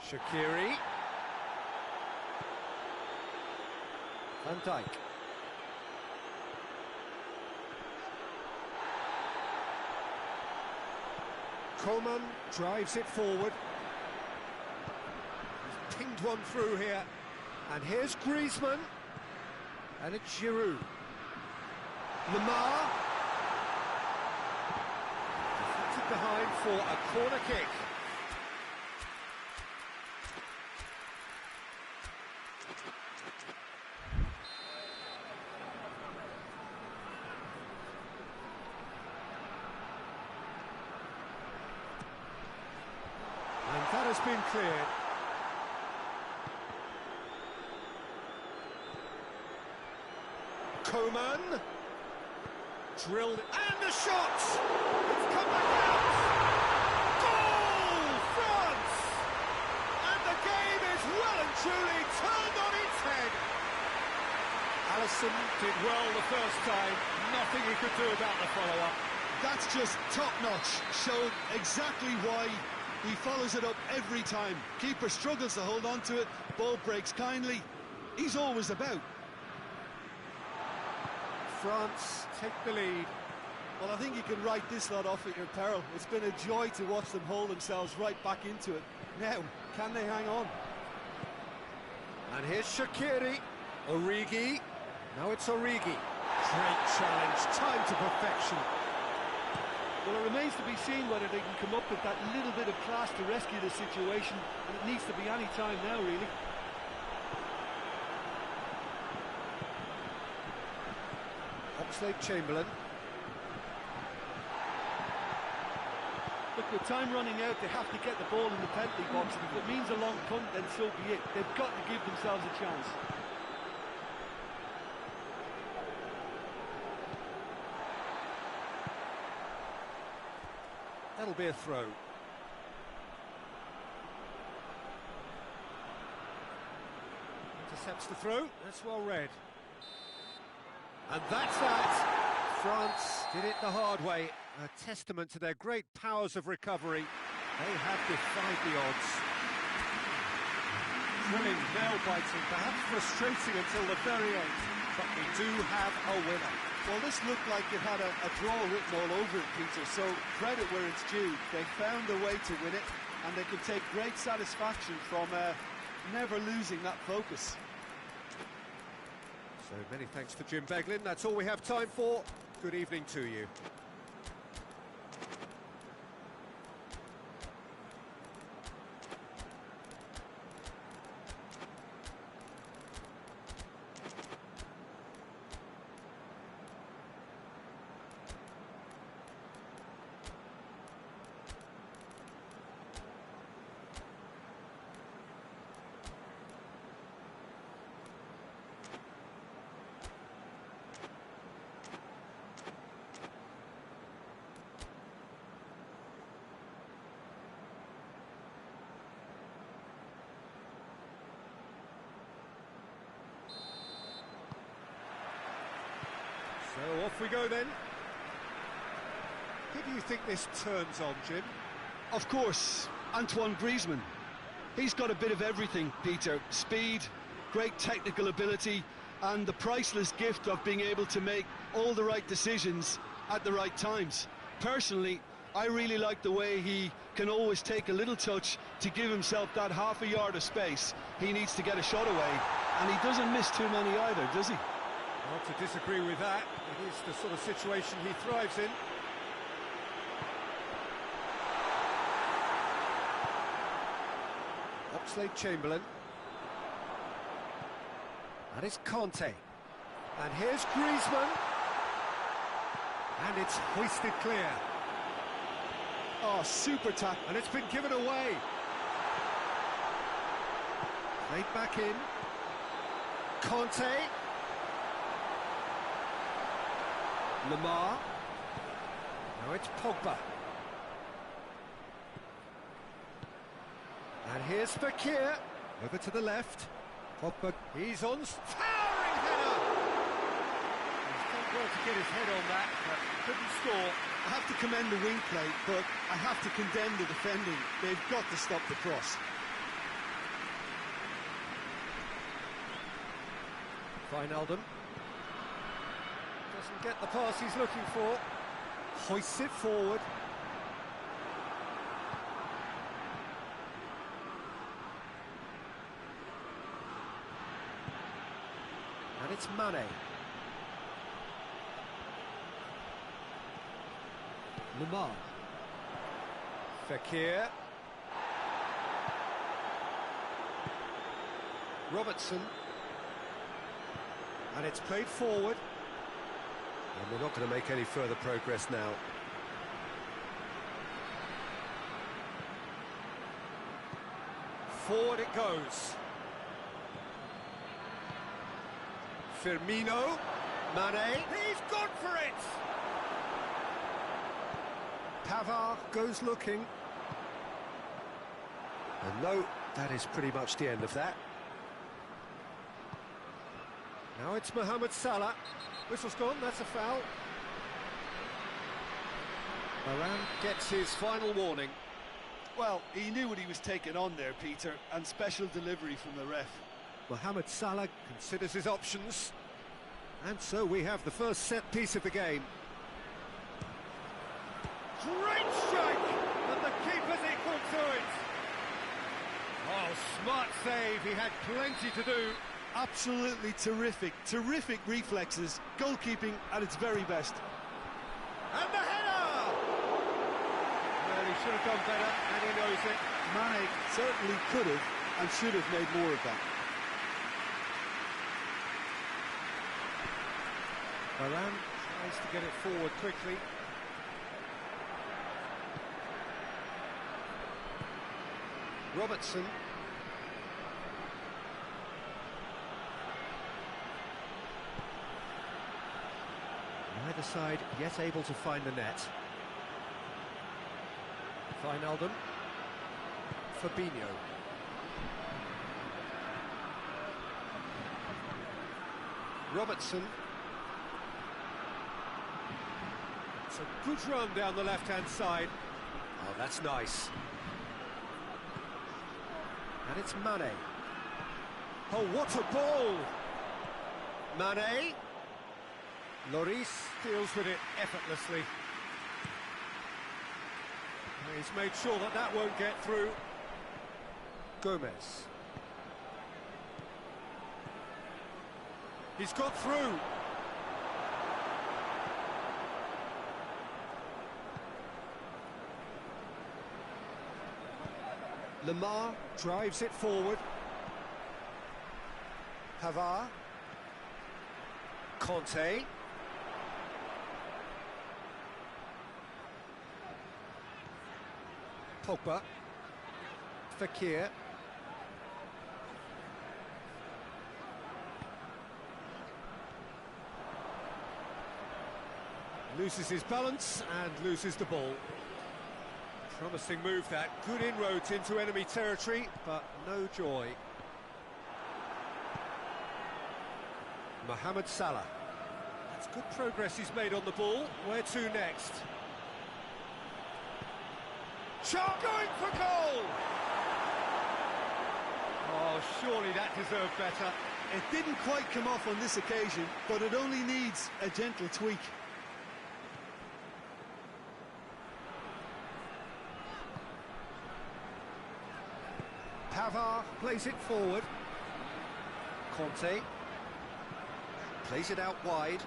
Shaqiri. Van Dijk. Coman drives it forward. He's pinged one through here. And here's Griezmann. And it's Giroud. Lamar. Deflected behind for a corner kick. And that has been cleared. Coman. Drilled, and the shot! It's come back out! Goal! France! And the game is well and truly turned on its head. Alisson did well the first time, nothing he could do about the follow-up. That's just top-notch, showed exactly why he follows it up every time. Keeper struggles to hold on to it, ball breaks kindly, he's always about. France take the lead. Well, I think you can write this lot off at your peril. It's been a joy to watch them hold themselves right back into it. Now, can they hang on? And here's Shaqiri. Origi. Now it's Origi. Great challenge, time to perfection. Well, it remains to be seen whether they can come up with that little bit of class to rescue the situation, and it needs to be any time now, really. Chamberlain. Look, with time running out, they have to get the ball in the penalty box, and if it means a long punt, then so be it. They've got to give themselves a chance. That'll be a throw. Intercepts the throw, that's well read. And that's that. France did it the hard way. A testament to their great powers of recovery. They have defied the odds. Thrilling, nail-biting, perhaps frustrating until the very end. But we do have a winner. Well, this looked like it had a draw written all over it, Peter, so credit where it's due. They found a way to win it, and they can take great satisfaction from never losing that focus. So many thanks to Jim Beglin. That's all we have time for. Good evening to you. So off we go then. Who do you think this turns on, Jim? Of course, Antoine Griezmann. He's got a bit of everything, Peter. Speed, great technical ability, and the priceless gift of being able to make all the right decisions at the right times. Personally, I really like the way he can always take a little touch to give himself that half a yard of space. He needs to get a shot away, and he doesn't miss too many either, does he? Not to disagree with that. It is the sort of situation he thrives in. Chamberlain. And it's Conte. And here's Griezmann. And it's hoisted clear. Oh, super tackle. And it's been given away. Played back in. Conte. Lamar. Now it's Pogba. And here's Fekir. Over to the left. Pogba. He's on. Towering header! He's done well to get his head on that, but couldn't score. I have to commend the wing play, but I have to condemn the defending. They've got to stop the cross. Wijnaldum doesn't get the pass he's looking for. Hoists it forward. And it's Mane. Lamar. Fekir. Robertson. And it's played forward. And we're not going to make any further progress now. Forward it goes. Firmino. Mane. He's gone for it! Pavard goes looking. And no, that is pretty much the end of that. Now it's Mohamed Salah. Whistle's gone, that's a foul. Varane gets his final warning. Well, he knew what he was taking on there, Peter, and special delivery from the ref. Mohamed Salah considers his options. And so we have the first set piece of the game. Great strike! And the keeper's equal to it. Oh, smart save, he had plenty to do. Absolutely terrific, terrific reflexes, goalkeeping at its very best. And the header! Well, he should have done better, and he knows it. Mane certainly could have and should have made more of that. Varane tries to get it forward quickly. Robertson. Neither side yet able to find the net. Wijnaldum. Fabinho. Robertson. It's a good run down the left-hand side. Oh, that's nice. And it's Mane. Oh, what a ball! Mane. Lloris deals with it effortlessly. He's made sure that that won't get through. Gomez. He's got through. Lamar drives it forward. Pavard. Conte. Pogba. Fekir. Loses his balance and loses the ball. Promising move that. Good inroads into enemy territory, but no joy. Mohamed Salah. That's good progress he's made on the ball. Where to next? Shot going for goal! Oh, surely that deserved better. It didn't quite come off on this occasion, but it only needs a gentle tweak. Pavard plays it forward. Conte plays it out wide.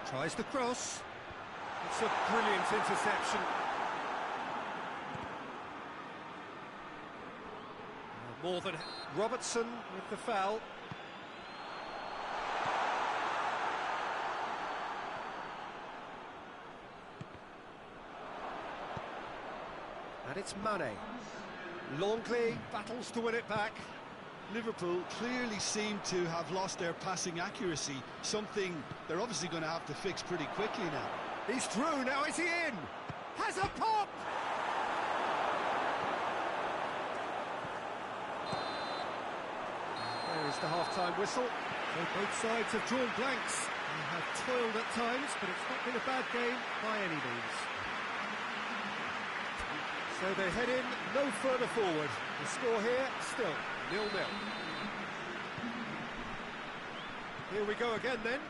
Tries the cross. It's a brilliant interception. More than Robertson with the foul. And it's Mane. Longley battles to win it back. Liverpool clearly seem to have lost their passing accuracy, something they're obviously going to have to fix pretty quickly now. He's through, now is he in? Has a pop! There is the half-time whistle. So both sides have drawn blanks. They have toiled at times, but it's not been a bad game by any means. So they head in no further forward. The score here still 0-0. Here we go again then.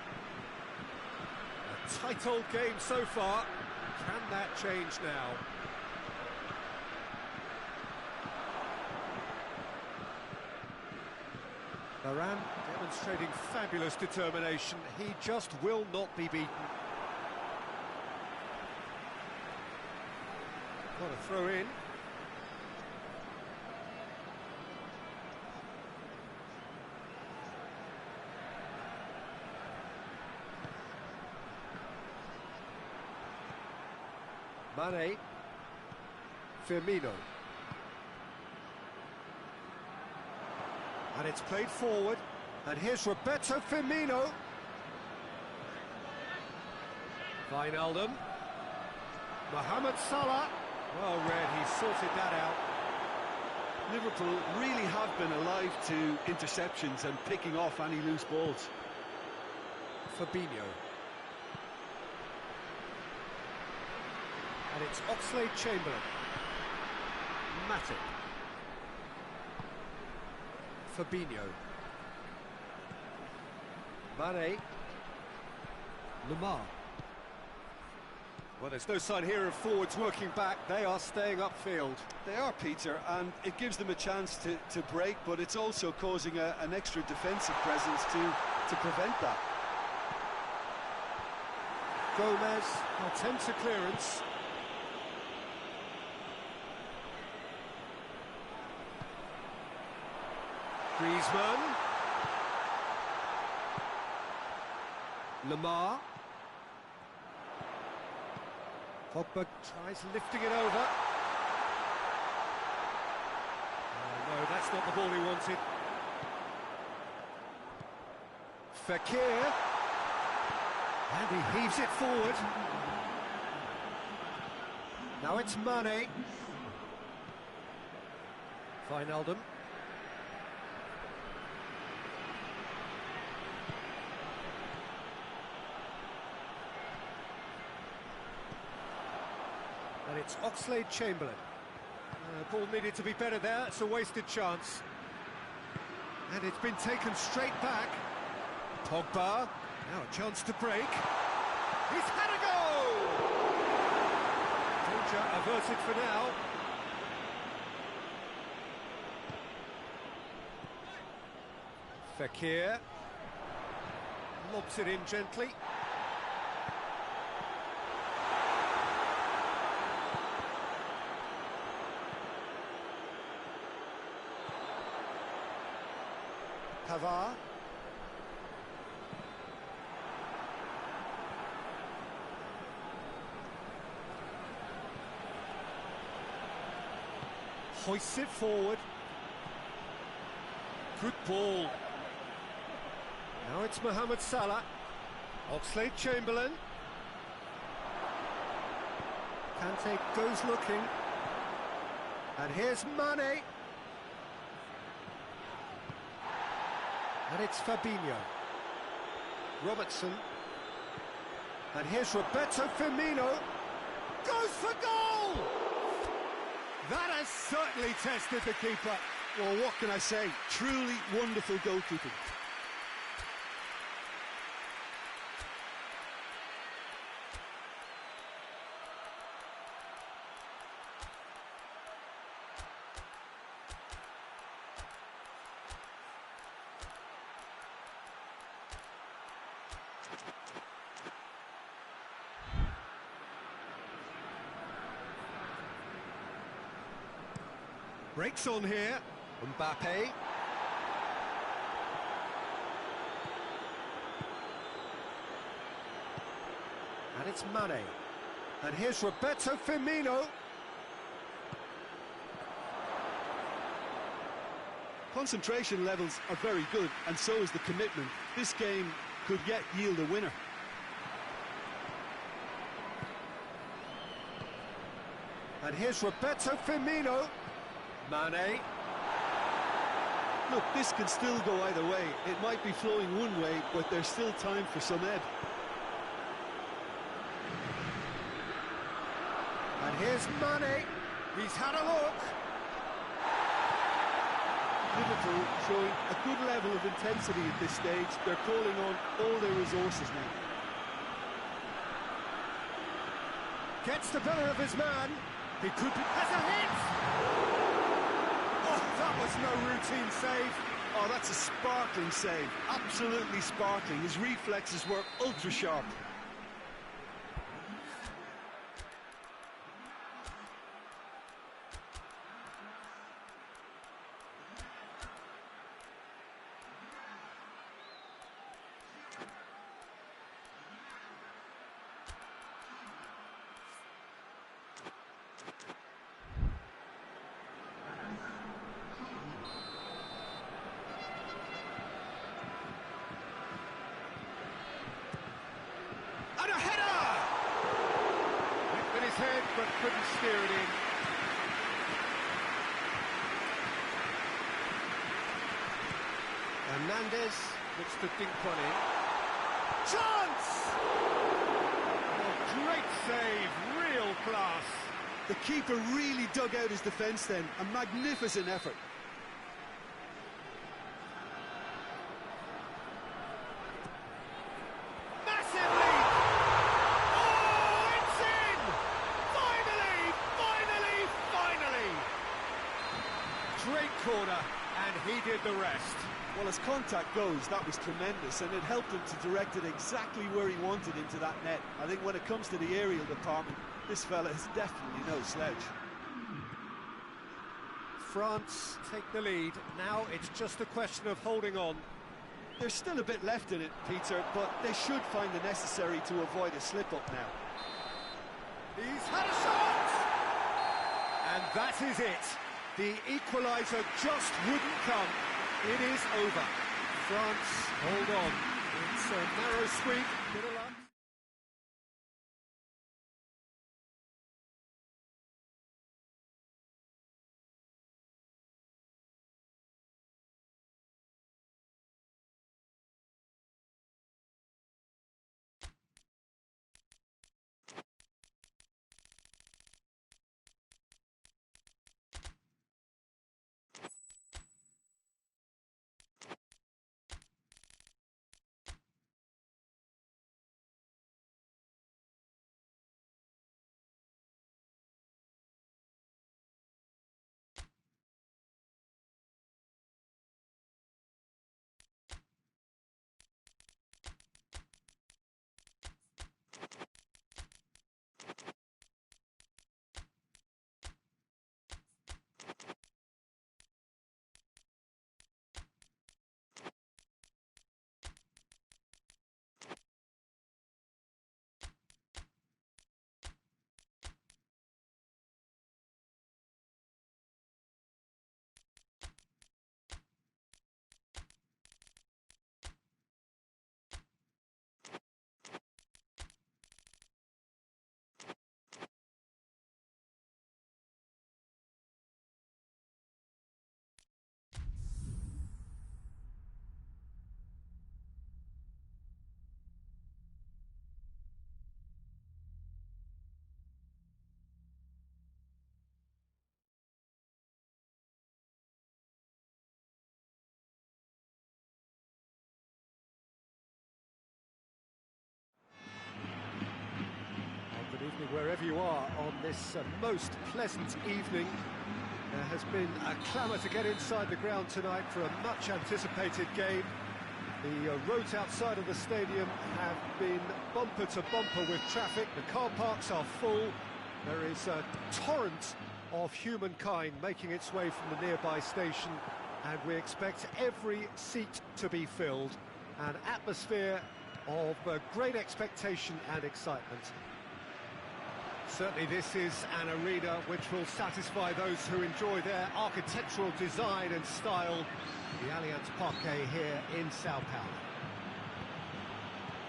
A tight old game so far. Can that change now? Varane demonstrating fabulous determination. He just will not be beaten. Got a throw in. Mane. Firmino. And it's played forward. And here's Roberto Firmino. Wijnaldum. Mohamed Salah. Well read, he sorted that out. Liverpool really have been alive to interceptions and picking off any loose balls. Fabinho. And it's Oxlade-Chamberlain. Matip. Fabinho. Mane. Lamar. Well, there's no sign here of forwards working back. They are staying upfield. They are, Peter, and it gives them a chance to break, but it's also causing an extra defensive presence to prevent that. Gomez attempts a clearance. Griezmann. Lamar. Pogba tries lifting it over. No, that's not the ball he wanted. Fekir. And he heaves it forward. Now it's Mane. Wijnaldum. And it's Oxlade-Chamberlain. Ball needed to be better there, it's a wasted chance. And it's been taken straight back. Pogba, now a chance to break. He's had a go! Danger averted for now. Fekir. Lobs it in gently. Pavard. Hoists it forward. Good ball. Now it's Mohamed Salah. Oxlade-Chamberlain. Kante goes looking. And here's Mane. And it's Fabinho. Robertson. And here's Roberto Firmino. Goes for goal! That has certainly tested the keeper. Well, what can I say? Truly wonderful goalkeeping. Breaks on here. Mbappe. And it's Mane. And here's Roberto Firmino. Concentration levels are very good, and so is the commitment. This game could yet yield a winner. And here's Roberto Firmino. Mane. Look, this can still go either way. It might be flowing one way, but there's still time for some ebb. And here's Mane. He's had a look. Liverpool showing a good level of intensity at this stage. They're calling on all their resources now. Gets the better of his man. He could be... Has a hit! Oh, that was no routine save. Oh, that's a sparkling save. Absolutely sparkling. His reflexes were ultra sharp. And a header! Went with his head, but couldn't steer it in. Hernandez looks to dink one in. Chance! Oh, great save, real class. The keeper really dug out his defence then. A magnificent effort. Great corner, and he did the rest. Well, as contact goes, that was tremendous, and it helped him to direct it exactly where he wanted into that net. I think when it comes to the aerial department, this fella is definitely no slouch. France take the lead. Now it's just a question of holding on. There's still a bit left in it, Peter, but they should find the necessary to avoid a slip-up now. He's had a shot! And that is it. The equaliser just wouldn't come. It is over. France, hold on. It's a narrow squeak. Bit of luck. Wherever you are on this most pleasant evening, there has been a clamour to get inside the ground tonight for a much anticipated game. The roads outside of the stadium have been bumper to bumper with traffic. The car parks are full. There is a torrent of humankind making its way from the nearby station, and we expect every seat to be filled. An atmosphere of great expectation and excitement. Certainly this is an arena which will satisfy those who enjoy their architectural design and style, the Allianz Parque here in Sao Paulo.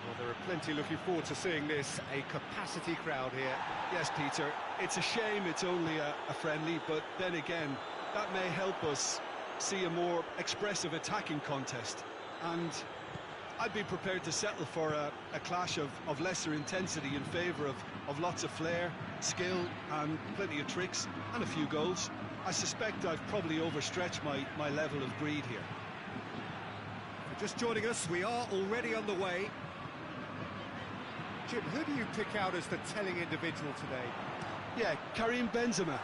Well, there are plenty looking forward to seeing this, a capacity crowd here. Yes, Peter, it's a shame it's only a friendly, but then again, that may help us see a more expressive attacking contest, and I'd be prepared to settle for a clash of lesser intensity in favour of lots of flair, skill and plenty of tricks and a few goals. I suspect I've probably overstretched my level of greed here. For just joining us, we are already underway. Jim, who do you pick out as the telling individual today? Yeah, Karim Benzema.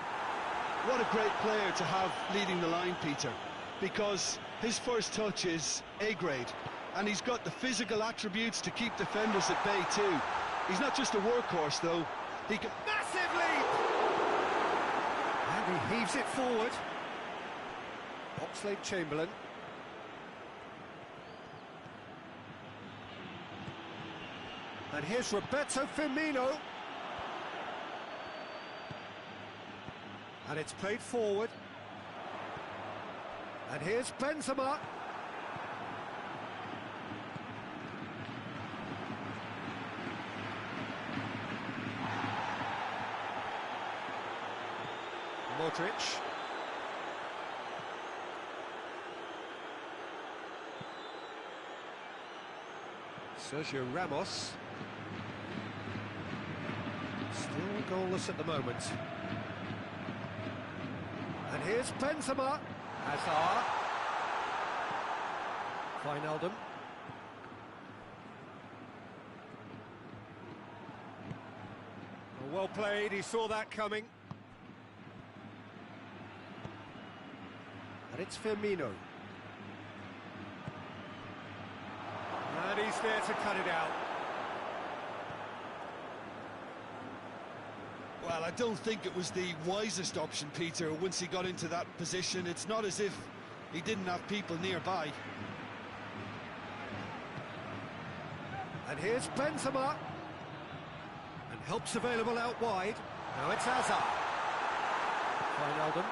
What a great player to have leading the line, Peter, because his first touch is A-grade, and he's got the physical attributes to keep defenders at bay too. He's not just a workhorse, though. He can... Massive leap! And he heaves it forward. Oxlade-Chamberlain. And here's Roberto Firmino. And it's played forward. And here's Benzema. Modric. Sergio Ramos. Still goalless at the moment. And here's Benzema. Hazard. Wijnaldum. Well played, he saw that coming. And it's Firmino. And he's there to cut it out. Well, I don't think it was the wisest option, Peter, once he got into that position. It's not as if he didn't have people nearby. And here's Benzema. And help's available out wide. Now it's Hazard. Wijnaldum.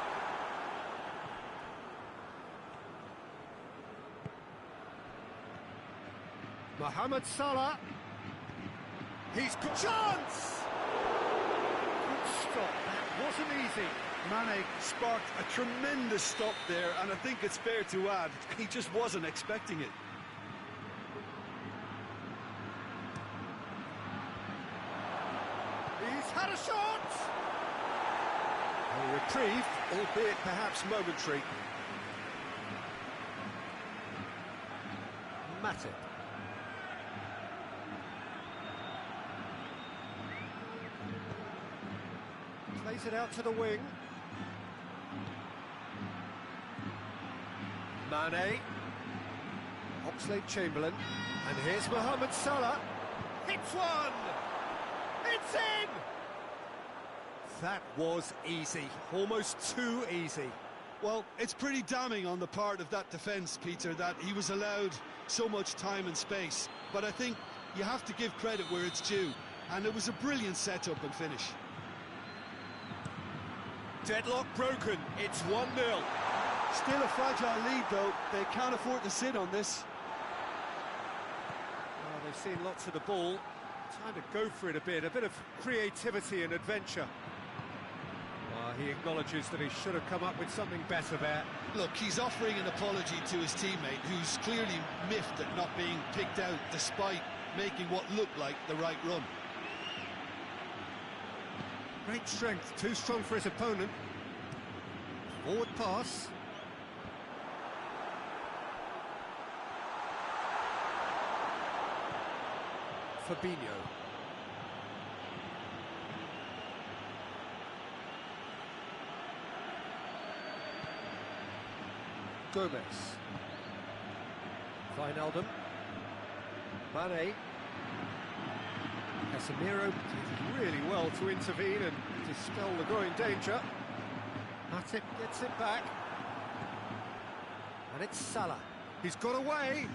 Mohamed Salah. He's got chance! Stop, that wasn't easy. Mane sparked a tremendous stop there, and I think it's fair to add, he just wasn't expecting it. He's had a shot! A reprieve, albeit perhaps momentary. Matip. Plays it out to the wing. Mane. Oxlade-Chamberlain. And here's Mohamed Salah. Hits one! It's in! That was easy. Almost too easy. Well, it's pretty damning on the part of that defence, Peter, that he was allowed so much time and space. But I think you have to give credit where it's due. And it was a brilliant setup and finish. Deadlock broken, it's 1-0. Still a fragile lead, though. They can't afford to sit on this. Well, they've seen lots of the ball. Time to go for it a bit of creativity and adventure. He acknowledges that he should have come up with something better there. Look, he's offering an apology to his teammate, who's clearly miffed at not being picked out despite making what looked like the right run. Great strength, too strong for his opponent. Forward pass. Fabinho. Gomez. Wijnaldum. Mane. Casemiro did really well to intervene and dispel the growing danger. Matip gets it back. And it's Salah. He's got away.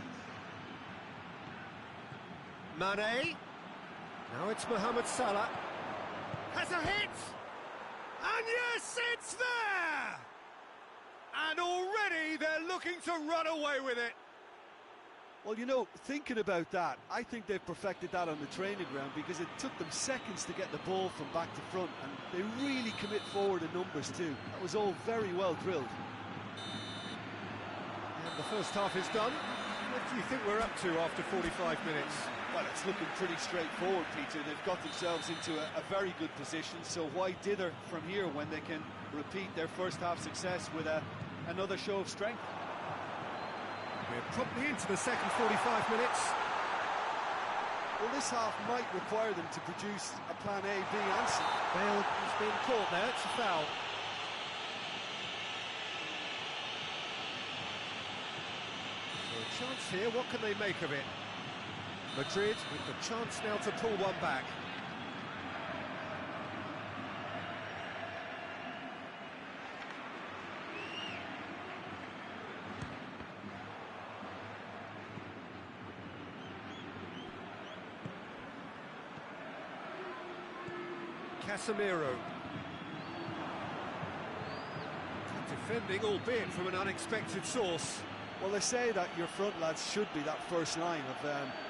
Mane. Now it's Mohamed Salah. Has a hit. And yes, it's there! And already they're looking to run away with it. Well, you know, thinking about that, I think they've perfected that on the training ground because it took them seconds to get the ball from back to front, and they really commit forward in numbers too. That was all very well drilled. And the first half is done. What do you think we're up to after 45 minutes? Well, it's looking pretty straightforward, Peter. They've got themselves into a very good position, so why dither from here when they can repeat their first half success with another show of strength? We're probably into the second 45 minutes. Well, this half might require them to produce a plan A, B and C. Bale has been caught there, it's a foul. So a chance here, what can they make of it? Madrid with the chance now to pull one back. Casemiro. Defending, albeit from an unexpected source. Well, they say that your front lads should be that first line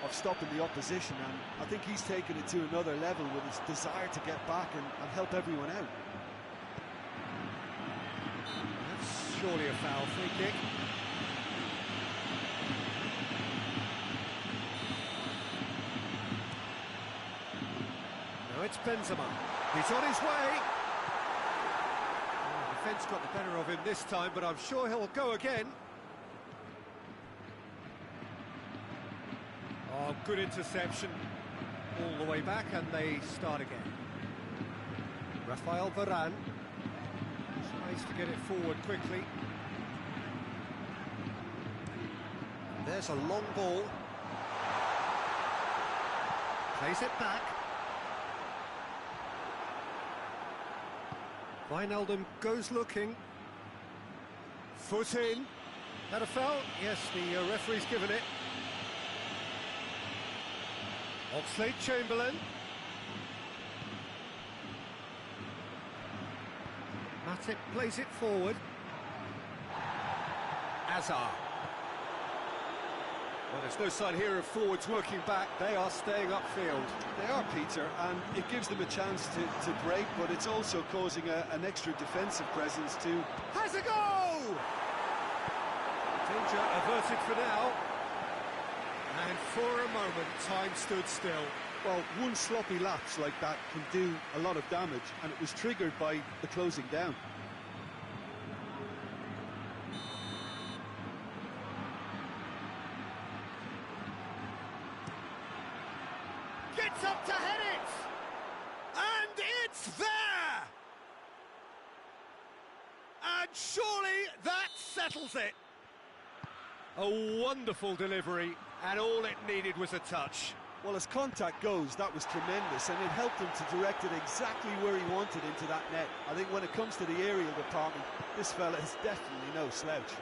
of stopping the opposition, and I think he's taken it to another level with his desire to get back and help everyone out. That's surely a foul. Free kick. Now it's Benzema. He's on his way. The defence got the better of him this time, but I'm sure he'll go again. Oh, good interception. All the way back, and they start again. Rafael Varane tries to get it forward quickly. There's a long ball. Plays it back. Wijnaldum goes looking. Foot in. That a foul? Yes, the referee's given it. Oxlade-Chamberlain. Matip plays it forward. Hazard. Well, there's no sign here of forwards working back. They are staying upfield. They are, Peter, and it gives them a chance to break, but it's also causing an extra defensive presence too. Has a goal! Danger averted for now. And for a moment, time stood still. Well, one sloppy lapse like that can do a lot of damage, and it was triggered by the closing down. Gets up to head it! And it's there! And surely that settles it. A wonderful delivery, and all it needed was a touch. Well, as contact goes, that was tremendous, and it helped him to direct it exactly where he wanted into that net. I think when it comes to the aerial department, this fella is definitely no slouch.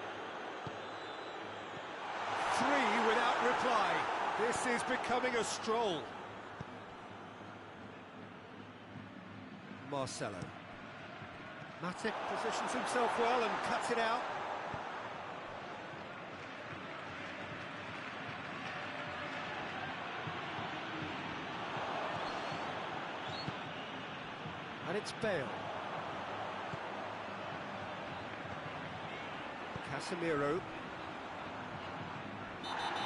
3 without reply. This is becoming a stroll. Marcelo. Matip positions himself well and cuts it out. And it's Bale. Casemiro.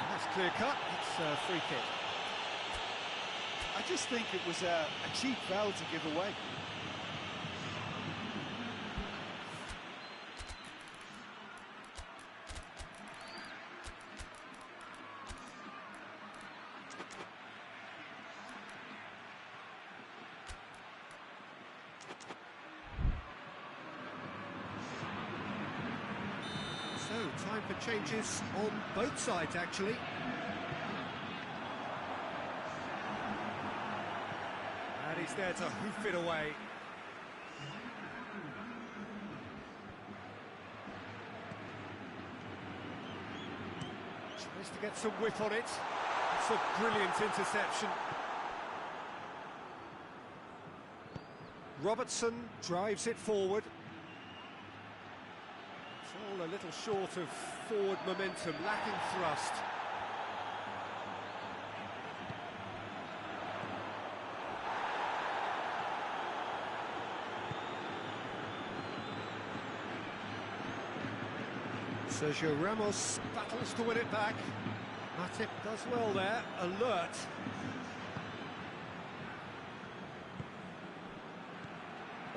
That's clear cut. It's a free kick. I just think it was a cheap foul to give away. So, time for changes on both sides, actually. And he's there to hoof it away. Tries to get some whip on it. It's a brilliant interception. Robertson drives it forward. It's all a little short of forward momentum, lacking thrust. Sergio Ramos battles to win it back. Matip does well there, alert.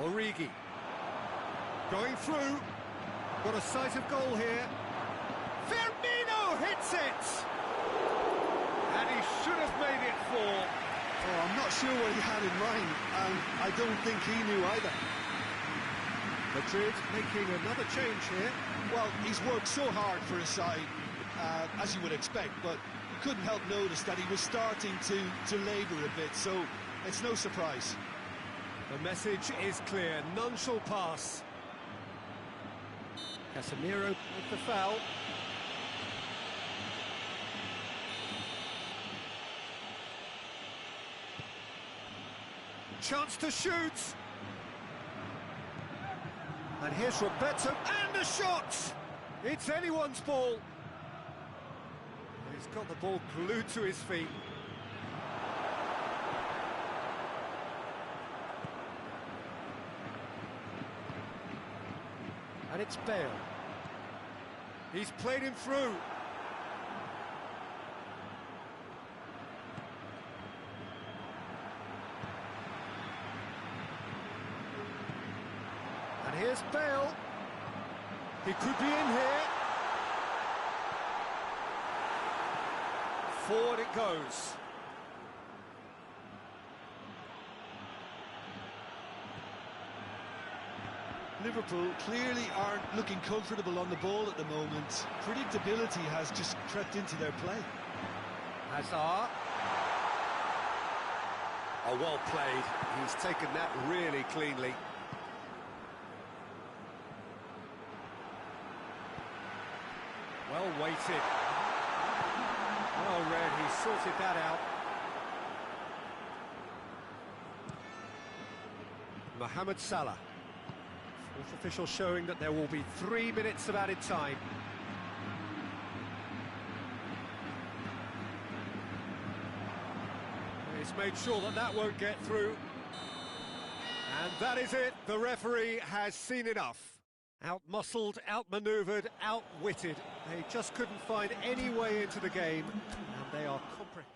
Origi. Going through. Got a sight of goal here. Firmino hits it! And he should have made it 4. Oh, I'm not sure what he had in mind, and I don't think he knew either. Madrid making another change here. Well, he's worked so hard for his side, as you would expect, but you couldn't help notice that he was starting to labour a bit, so it's no surprise. The message is clear, none shall pass. Casemiro with the foul. Chance to shoot. And here's Roberto, and a shot! It's anyone's ball. He's got the ball glued to his feet. And it's Bale. He's played him through. And here's Bale. He could be in here. Forward it goes. Liverpool clearly aren't looking comfortable on the ball at the moment. Predictability has just crept into their play. Hazard. Oh, well played. He's taken that really cleanly. Well weighted. Well read, he sorted that out. Mohamed Salah. Fourth official showing that there will be 3 minutes of added time. He's made sure that that won't get through. And that is it. The referee has seen enough. Out-muscled, out-manoeuvred, outwitted. They just couldn't find any way into the game, and they are comprehensive.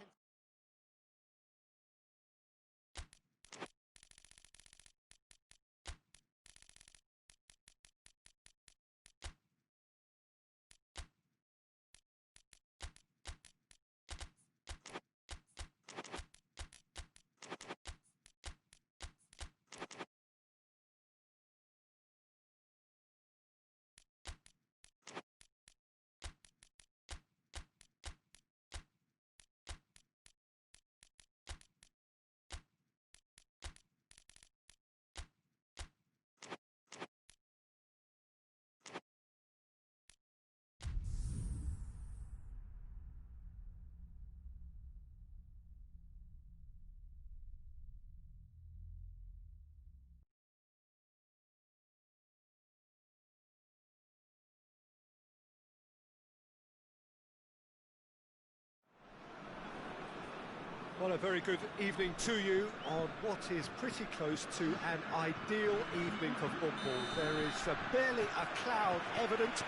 Well, a very good evening to you on what is pretty close to an ideal evening for football. There is barely a cloud evident.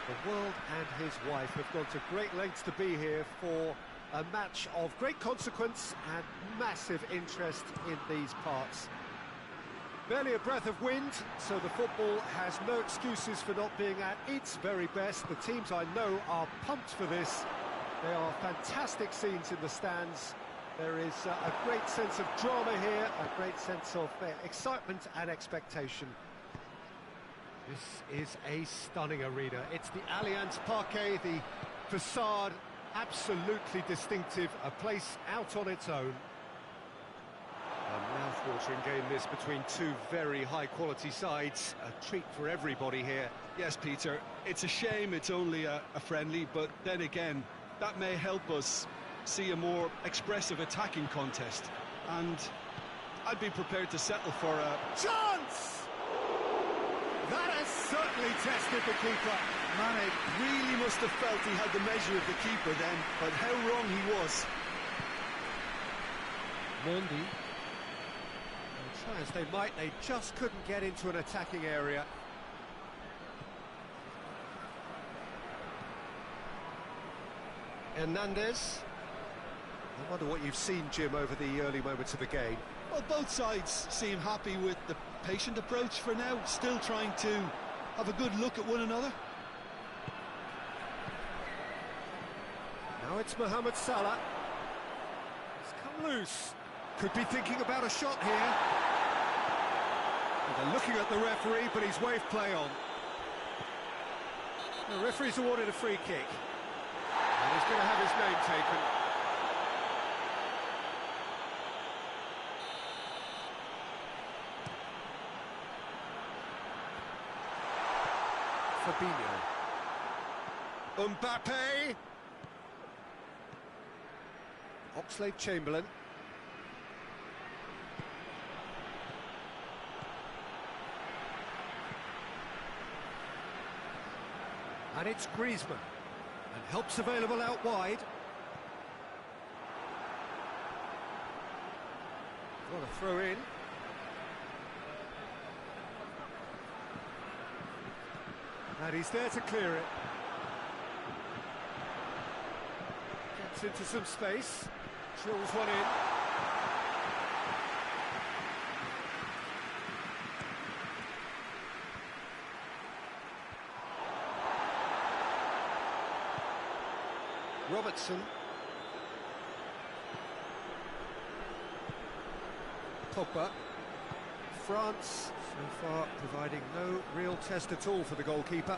The world and his wife have gone to great lengths to be here for a match of great consequence and massive interest in these parts. Barely a breath of wind, so the football has no excuses for not being at its very best. The teams I know are pumped for this. They are fantastic scenes in the stands. There is a great sense of drama here, a great sense of excitement and expectation. This is a stunning arena. It's the Allianz Parque, the facade, absolutely distinctive, a place out on its own. A mouth-watering game this between two very high-quality sides. A treat for everybody here. Yes, Peter, it's a shame it's only a friendly, but then again, that may help us see a more expressive attacking contest, and I'd be prepared to settle for a chance! That has certainly tested the keeper. Mane really must have felt he had the measure of the keeper then, but how wrong he was. Mendy. Try as they might, they just couldn't get into an attacking area. Hernandez. I wonder what you've seen, Jim, over the early moments of the game. Well, both sides seem happy with the patient approach for now, still trying to have a good look at one another. Now it's Mohamed Salah. It's come loose. Could be thinking about a shot here. And they're looking at the referee, but he's waved play on. The referee's awarded a free kick. And he's going to have his name taken. Fabinho. Mbappe. Oxlade-Chamberlain. And it's Griezmann. And help's available out wide. What a throw in. And he's there to clear it. Gets into some space. Drills one in. Robertson. Pogba. France, so far, providing no real test at all for the goalkeeper.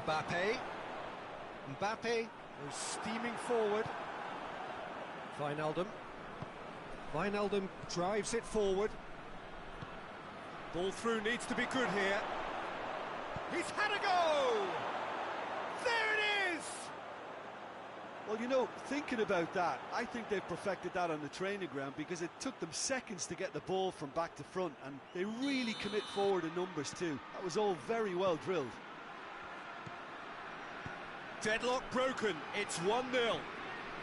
Mbappe. Mbappe goes steaming forward. Wijnaldum. Wijnaldum drives it forward. Ball through needs to be good here. He's had a go! There it is! Well, you know, thinking about that, I think they've perfected that on the training ground because it took them seconds to get the ball from back to front, and they really commit forward in numbers too. That was all very well drilled. Deadlock broken, it's 1-0.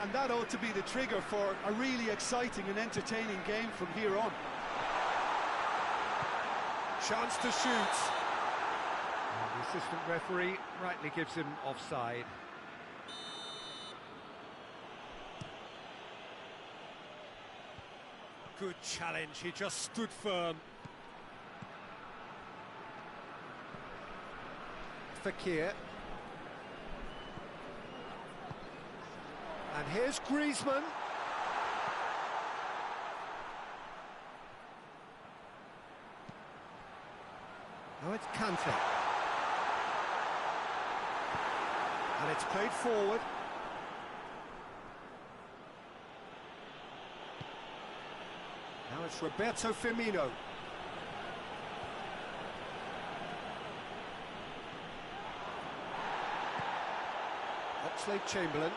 And that ought to be the trigger for a really exciting and entertaining game from here on. Chance to shoot. And the assistant referee rightly gives him offside. Good challenge, he just stood firm. Fekir. And here's Griezmann. Now it's Kante. And it's played forward. Now it's Roberto Firmino. Oxlade-Chamberlain.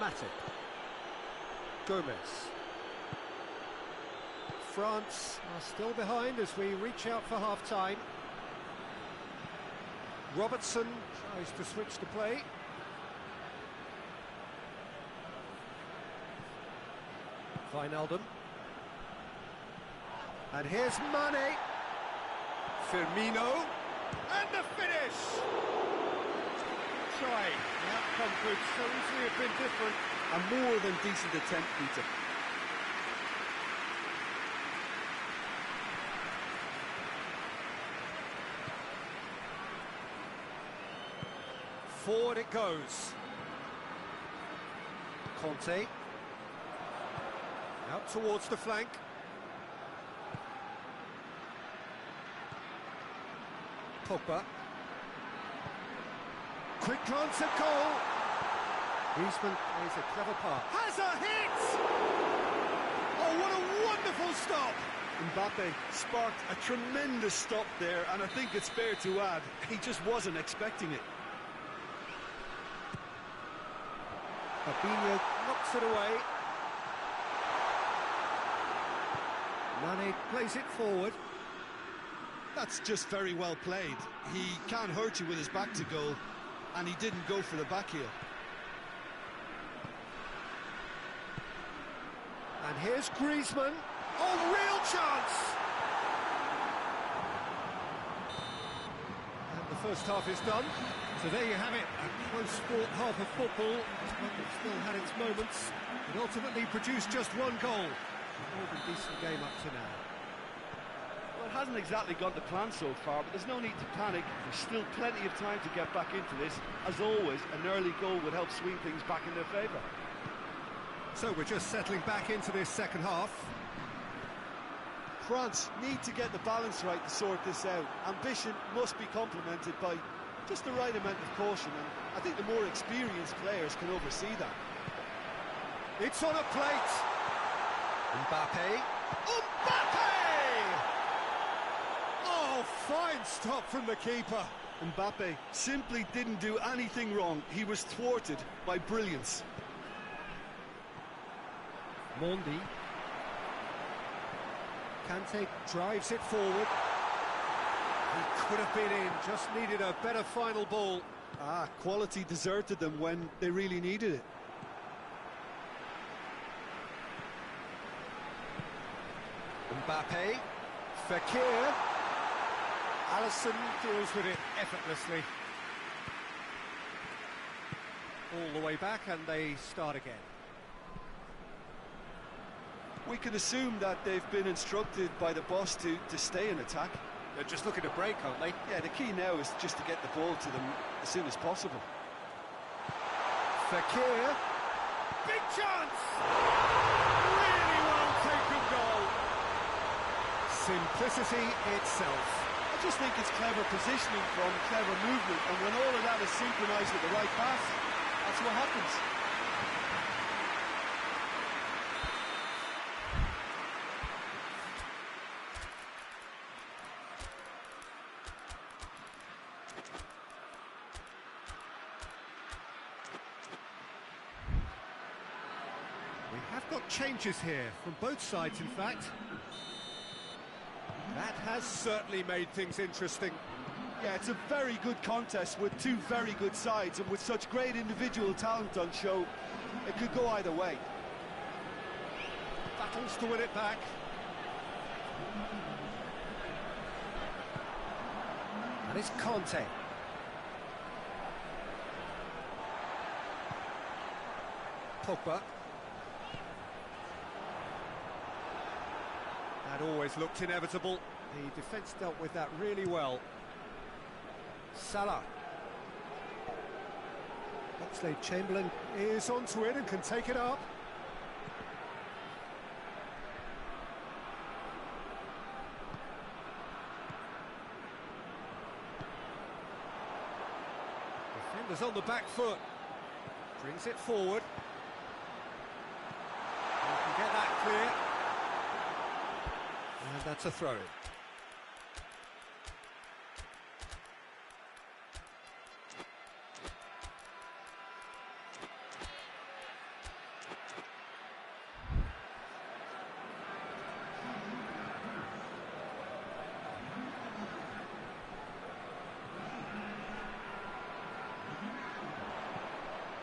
Matip. Gomez. France are still behind as we reach out for half-time. Robertson tries to switch the play. Wijnaldum. And here's Mane. Firmino. And the finish! Try. The outcome could so easily have been different. A more than decent attempt, Peter. Forward it goes. Conte. Out towards the flank. Pogba. Quick glance at goal. Griezmann plays a clever pass. Has a hit! Oh, what a wonderful stop! Mbappe sparked a tremendous stop there, and I think it's fair to add, he just wasn't expecting it. Fabinho knocks it away. Mane plays it forward. That's just very well played. He can't hurt you with his back to goal, and he didn't go for the back heel. And here's Griezmann. Oh, real chance! And the first half is done. So there you have it, a close-fought half of football, but it still had its moments. It ultimately produced just one goal. A more than decent game up to now. Well, it hasn't exactly gone to plan so far, but there's no need to panic. There's still plenty of time to get back into this. As always, an early goal would help swing things back in their favour. So we're just settling back into this second half. France need to get the balance right to sort this out. Ambition must be complemented by just the right amount of caution, and I think the more experienced players can oversee that. It's on a plate. Mbappe. Oh, fine stop from the keeper. Mbappe simply didn't do anything wrong. He was thwarted by brilliance. Mondi. Kante drives it forward. He could have been in, just needed a better final ball. Quality deserted them when they really needed it. Mbappe. Fekir. Alisson deals with it effortlessly. All the way back, and they start again. We can assume that they've been instructed by the boss to stay in attack. They're just looking to break, aren't they? Yeah, the key now is just to get the ball to them as soon as possible. Fekir. Big chance! Really well taken goal. Simplicity itself. I just think it's clever positioning from clever movement, and when all of that is synchronised with the right pass, that's what happens. We have got changes here, from both sides in fact. That has certainly made things interesting. Yeah, it's a very good contest with two very good sides, and with such great individual talent on show, it could go either way. Battles to win it back. And it's Conte. Pogba. That always looked inevitable. The defence dealt with that really well. Salah. Oxlade-Chamberlain is onto it and can take it up. Defenders on the back foot. Brings it forward. You can get that clear. And that's a throw-in.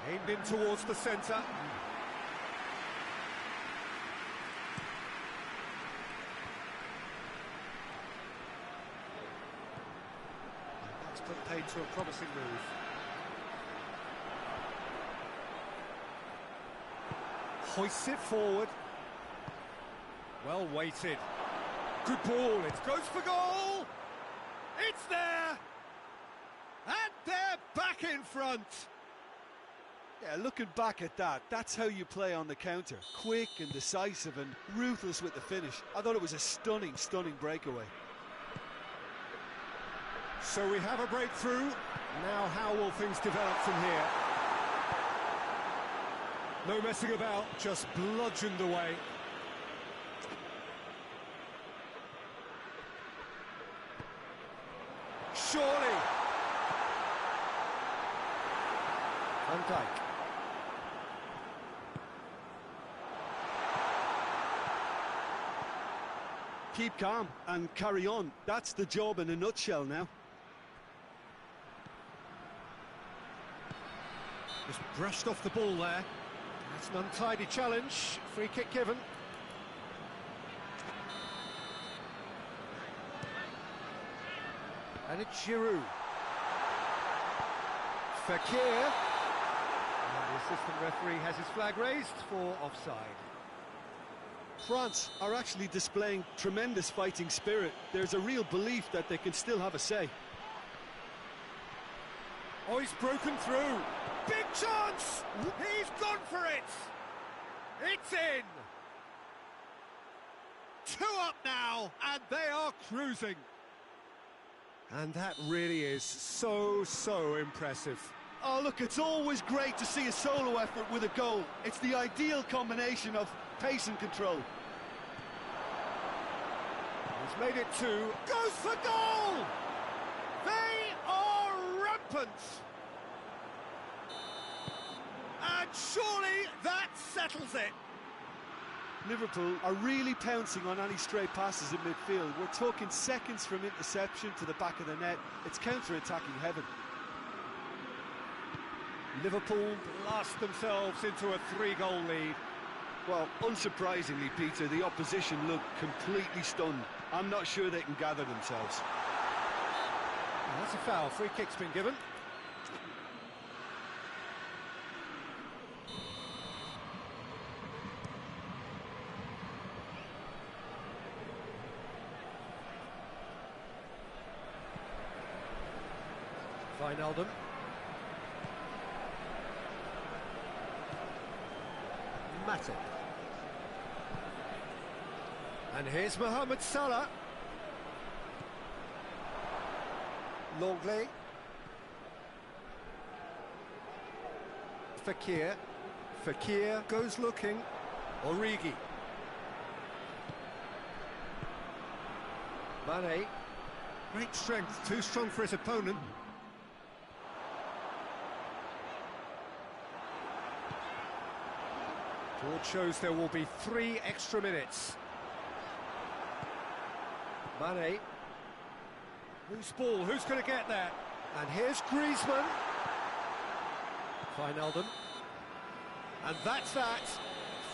Aimed in towards the centre. That's put paid to a promising move. Hoists it forward. Well weighted. Good ball, it goes for goal! It's there! And they're back in front! Yeah, looking back at that, that's how you play on the counter. Quick and decisive and ruthless with the finish. I thought it was a stunning, stunning breakaway. So we have a breakthrough. Now how will things develop from here? No messing about, just bludgeoned away. Surely! Van Dijk. Keep calm and carry on. That's the job in a nutshell now. Just brushed off the ball there. That's an untidy challenge. Free kick given. And it's Giroud. Fekir. And the assistant referee has his flag raised for offside. France are actually displaying tremendous fighting spirit. There's a real belief that they can still have a say. Oh, he's broken through. Big chance! He's gone for it! It's in! 2 up now, and they are cruising. And that really is so impressive. Oh, look, it's always great to see a solo effort with a goal. It's the ideal combination of pace and control. He's made it 2. Goes for goal! They are rampant! And surely that settles it. Liverpool are really pouncing on any stray passes in midfield. We're talking seconds from interception to the back of the net. It's counter-attacking heaven. Liverpool blast themselves into a 3-goal lead. Well, unsurprisingly, Peter, the opposition look completely stunned. I'm not sure they can gather themselves. And that's a foul. Free kick's been given. Wijnaldum. Matip. And here's Mohamed Salah. Longley. Fekir. Fekir goes looking. Origi. Mane. Great strength, too strong for his opponent. Board shows there will be 3 extra minutes. Mane. Loose ball, who's going to get there? And here's Griezmann. Wijnaldum. And that's that.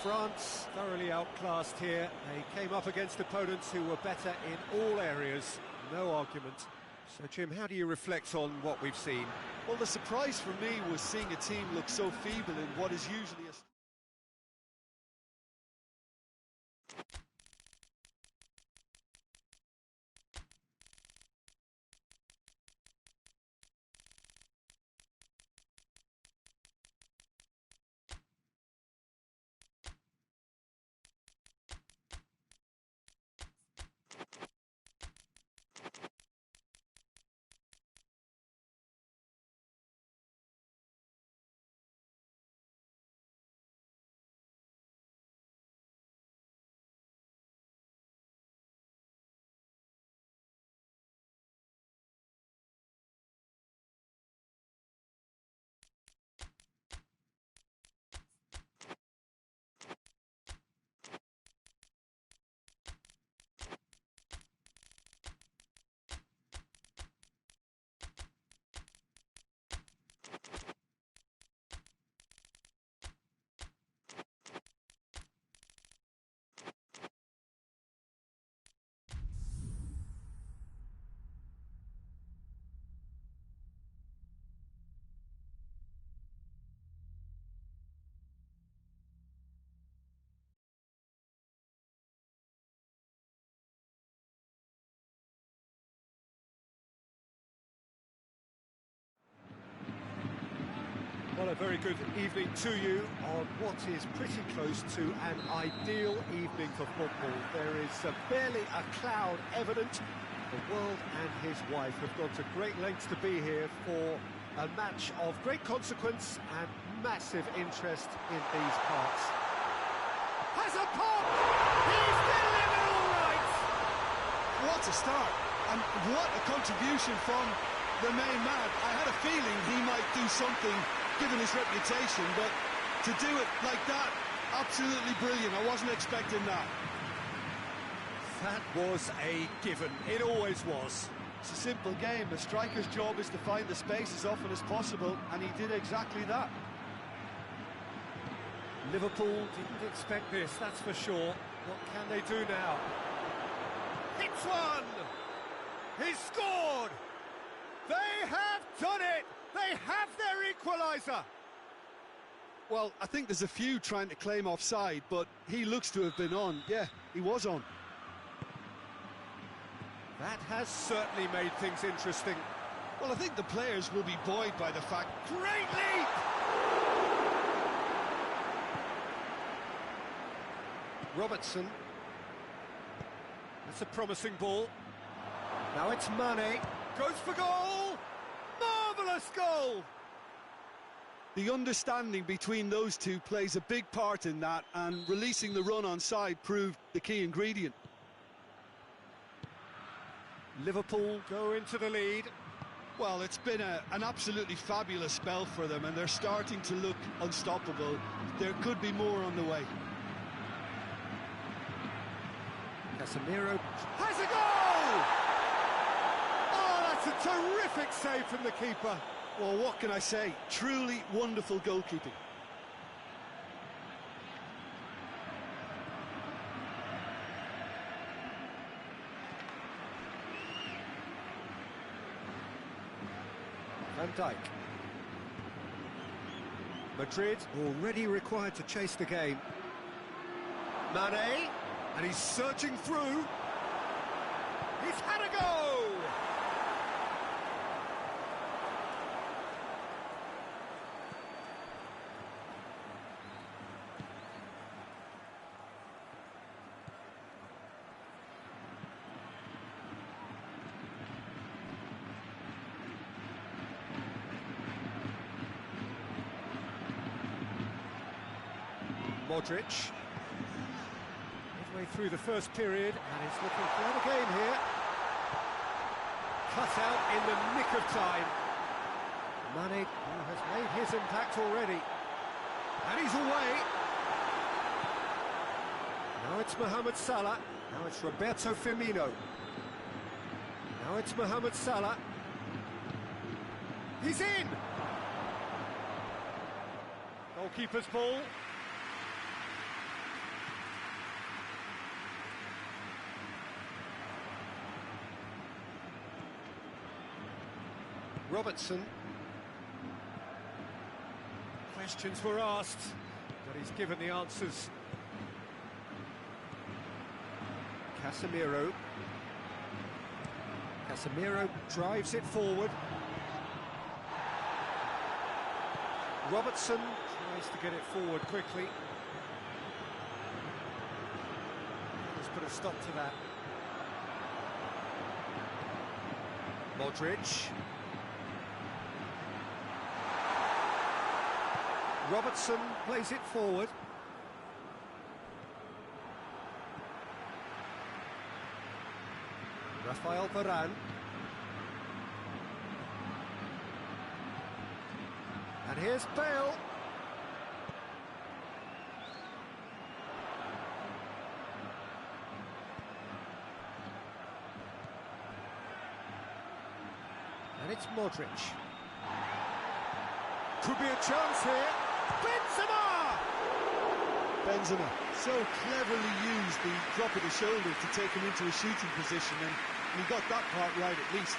France thoroughly outclassed here. They came up against opponents who were better in all areas. No argument. So, Jim, how do you reflect on what we've seen? Well, the surprise for me was seeing a team look so feeble in what is usually a... Well, a very good evening to you on what is pretty close to an ideal evening for football. There is barely a cloud evident. The world and his wife have gone to great lengths to be here for a match of great consequence and massive interest in these parts. Has a pop! He's delivered all right! What a start, and what a contribution from the main man. I had a feeling he might do something given his reputation, but to do it like that, absolutely brilliant. I wasn't expecting that. That was a given. It always was. It's a simple game. The striker's job is to find the space as often as possible, and he did exactly that. Liverpool didn't expect this, that's for sure. What can they do now? Hits one! He's scored! They have done it! They have their equaliser! Well, I think there's a few trying to claim offside, but he looks to have been on. Yeah, he was on. That has certainly made things interesting. Well, I think the players will be buoyed by the fact... Great leap! Robertson. That's a promising ball. Now it's Mane. Goes for goal! Marvellous goal! The understanding between those two plays a big part in that, and releasing the run on side proved the key ingredient. Liverpool go into the lead. Well, it's been an absolutely fabulous spell for them, and they're starting to look unstoppable. There could be more on the way. Casemiro has a goal! Oh, that's a terrific save from the keeper. Well, what can I say? Truly wonderful goalkeeping. Van Dijk. Madrid already required to chase the game. Mane, and he's searching through. He's had a go! Modric, midway through the first period, and he's looking for the game here. Cut out in the nick of time. Mane, who has made his impact already, and he's away. Now it's Mohamed Salah. Now it's Roberto Firmino. Now it's Mohamed Salah. He's in. Goalkeeper's ball. Robertson. Questions were asked, but he's given the answers. Casemiro. Casemiro drives it forward. Robertson tries to get it forward quickly. Let's put a stop to that. Modric. Robertson plays it forward. Rafael Varane. And here's Bale. And it's Modric. Could be a chance here. Benzema so cleverly used the drop of the shoulder to take him into a shooting position, and he got that part right at least.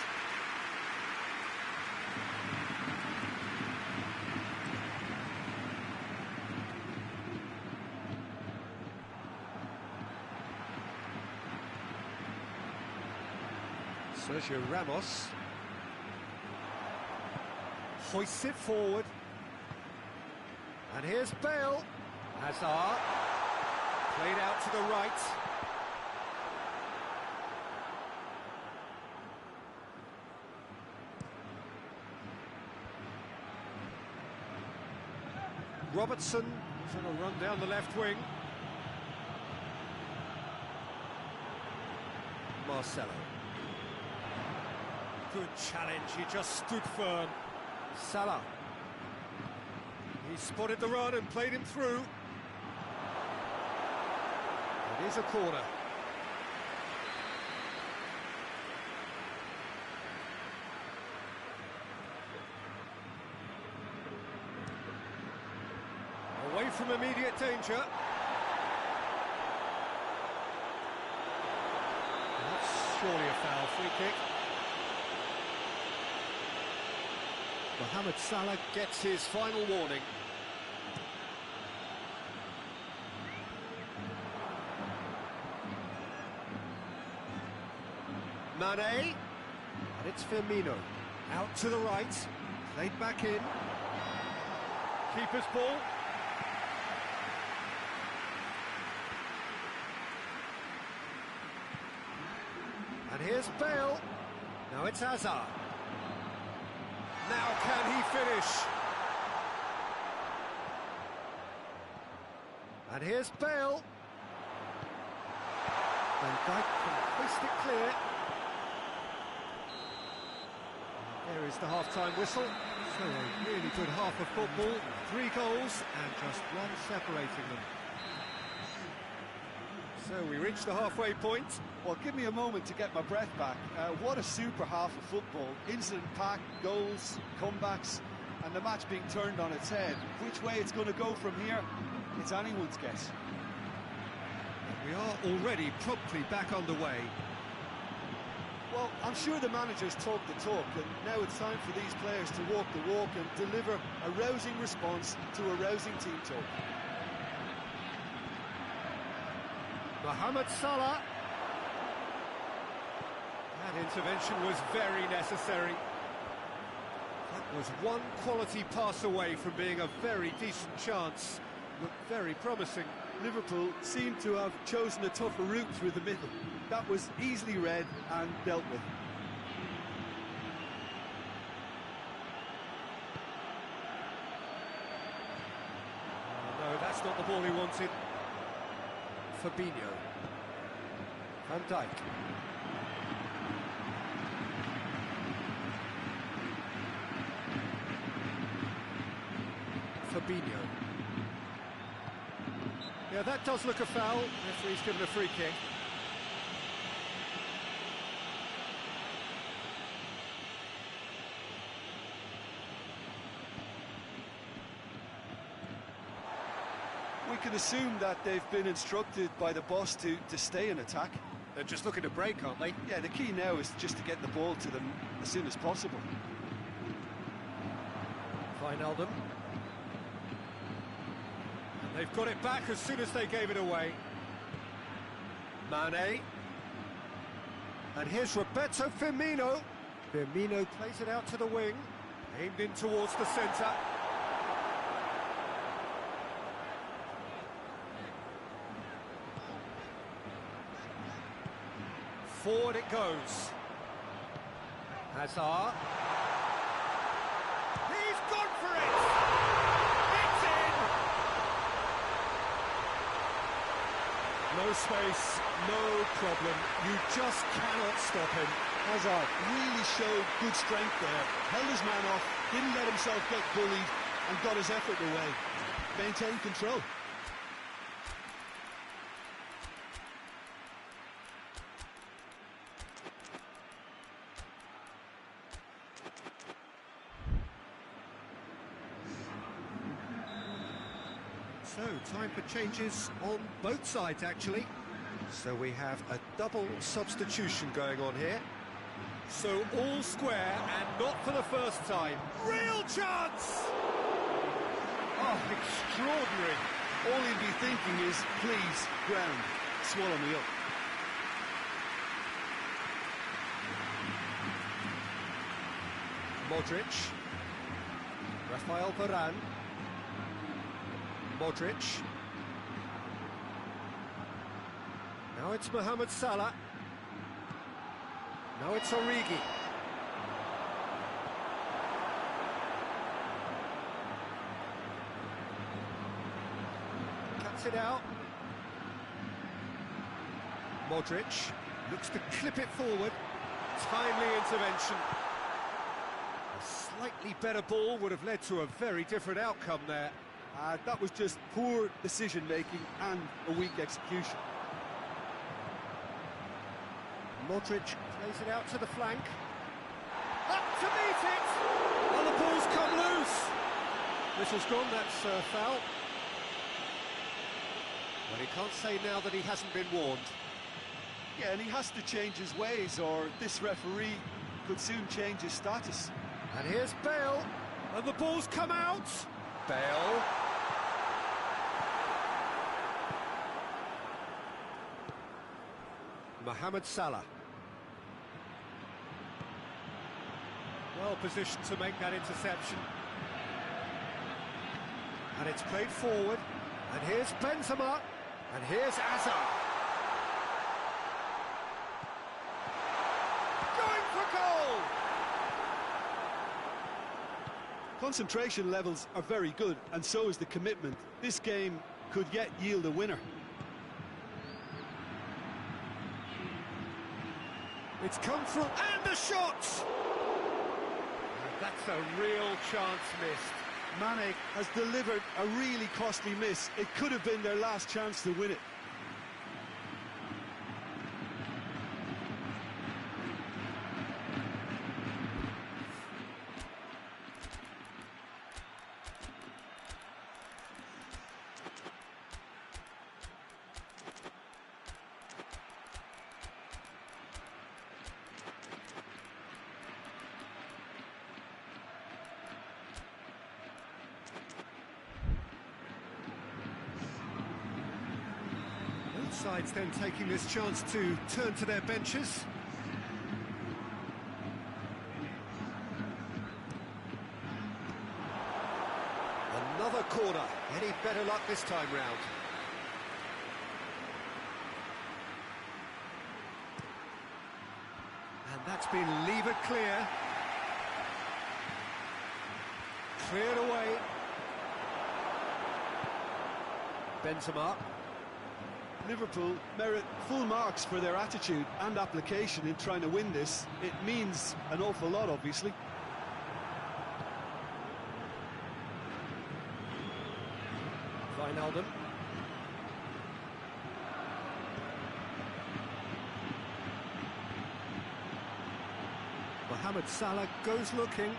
Sergio Ramos hoists it forward. And here's Bale. Hazard. Played out to the right. Robertson trying to run down the left wing. Marcelo. Good challenge, he just stood firm. Salah. He spotted the run and played him through. It is a corner. Away from immediate danger. That's surely a foul. Free kick. Mohamed Salah gets his final warning. Mane, and it's Firmino. Out to the right, played back in. Keeper's ball. And here's Bale. Now it's Hazard. Now can he finish? And here's Bale. Van Dijk can hoist it clear. There is the half-time whistle. So a really good half of football. 3 goals and just one separating them. So we reach the halfway point. Well, give me a moment to get my breath back. What a super half of football. Incident-packed, goals, comebacks, and the match being turned on its head. Which way it's going to go from here, it's anyone's guess. We are already promptly back underway. Well, I'm sure the manager's talked the talk, and now it's time for these players to walk the walk and deliver a rousing response to a rousing team talk. Mohamed Salah. That intervention was very necessary. That was one quality pass away from being a very decent chance. Looked very promising. Liverpool seemed to have chosen a tougher route through the middle. That was easily read and dealt with. No, that's not the ball he wanted. Fabinho. Van Dijk. Fabinho. Yeah, that does look a foul. Referee's given a free kick. We can assume that they've been instructed by the boss to stay in attack. They're just looking to break, aren't they? Yeah, the key now is just to get the ball to them as soon as possible. Wijnaldum. And they've got it back as soon as they gave it away. Mane. And here's Roberto Firmino. Firmino plays it out to the wing. Aimed in towards the centre. Forward it goes. Hazard. He's gone for it! It's in! No space, no problem. You just cannot stop him. Hazard really showed good strength there. Held his man off, didn't let himself get bullied, and got his effort away. Maintained control. So, time for changes on both sides, actually. So we have a double substitution going on here. So all square, and not for the first time. Real chance! Oh, extraordinary. All he'd be thinking is, please, ground, swallow me up. Modric. Rafael Varane. Modric. Now it's Mohamed Salah. Now it's Origi. Cuts it out. Modric looks to clip it forward. Timely intervention. A slightly better ball would have led to a very different outcome there. That was just poor decision-making and a weak execution. Modric plays it out to the flank. Up to meet it! And the ball's come loose! Whistle's gone, that's a foul. But he can't say now that he hasn't been warned. Yeah, and he has to change his ways, or this referee could soon change his status. And here's Bale. And the ball's come out. Bale. Mohamed Salah. Well positioned to make that interception. And it's played forward. And here's Benzema. And here's Hazard. Going for goal! Concentration levels are very good, and so is the commitment. This game could yet yield a winner. It's come through, and the shot! That's a real chance missed. Mane has delivered a really costly miss. It could have been their last chance to win it. Sides then taking this chance to turn to their benches. Another corner. Any better luck this time round? And that's been levered clear. Cleared away. Benzema. Liverpool merit full marks for their attitude and application in trying to win this. It means an awful lot, obviously. Wijnaldum. Mohamed Salah goes looking.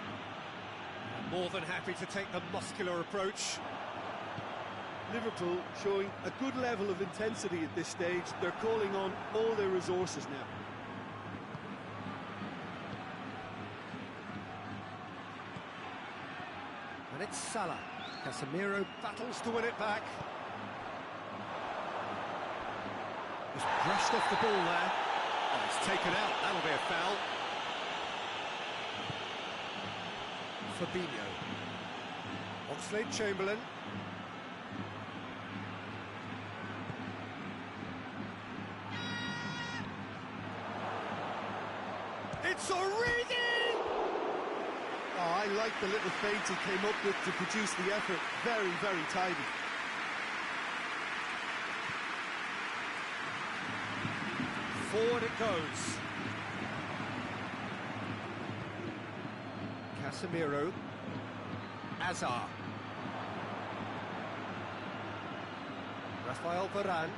More than happy to take the muscular approach. Liverpool showing a good level of intensity at this stage. They're calling on all their resources now. And it's Salah. Casemiro battles to win it back. Just brushed off the ball there. Oh, it's taken out. That'll be a foul. Fabinho. Oxlade-Chamberlain. It's Origi! Oh, I like the little feint he came up with to produce the effort. Very, very tidy. Forward it goes. Casemiro. Hazard. Rafael Varane.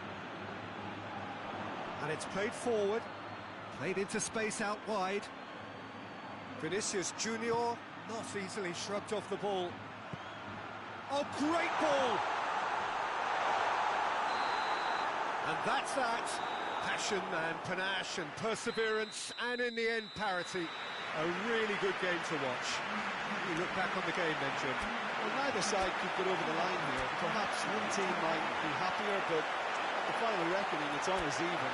And it's played forward. Played into space out wide. Vinicius Junior not easily shrugged off the ball. Oh, great ball! And that's that. Passion and panache and perseverance, and in the end, parity. A really good game to watch. You look back on the game then, Jim. Well, neither side could get over the line here. Perhaps one team might be happier, but at the final reckoning, it's on as even.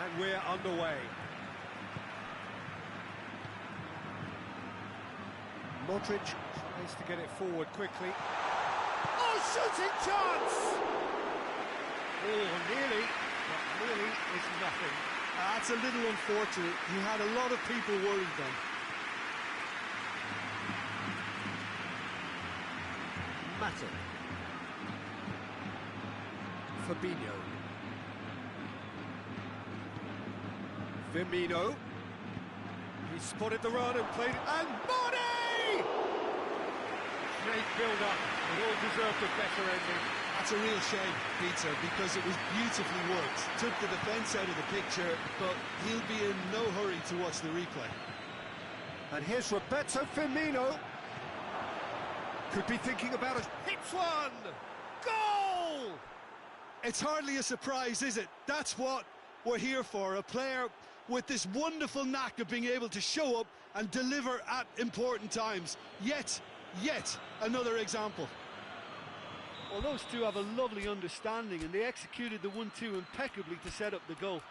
And we're underway. Modric tries to get it forward quickly. Oh, shooting chance! Oh, nearly, but nearly is nothing. That's a little unfortunate. He had a lot of people worried then. Matter. Fabinho. Firmino. He spotted the run and played it. And Mane! Great build-up. It all deserved a better ending. That's a real shame, Peter, because it was beautifully worked. Took the defence out of the picture, but he'll be in no hurry to watch the replay. And here's Roberto Firmino. Could be thinking about it. Hits one! Goal! It's hardly a surprise, is it? That's what we're here for, a player with this wonderful knack of being able to show up and deliver at important times. Yet another example. Well, those two have a lovely understanding, and they executed the 1-2 impeccably to set up the goal.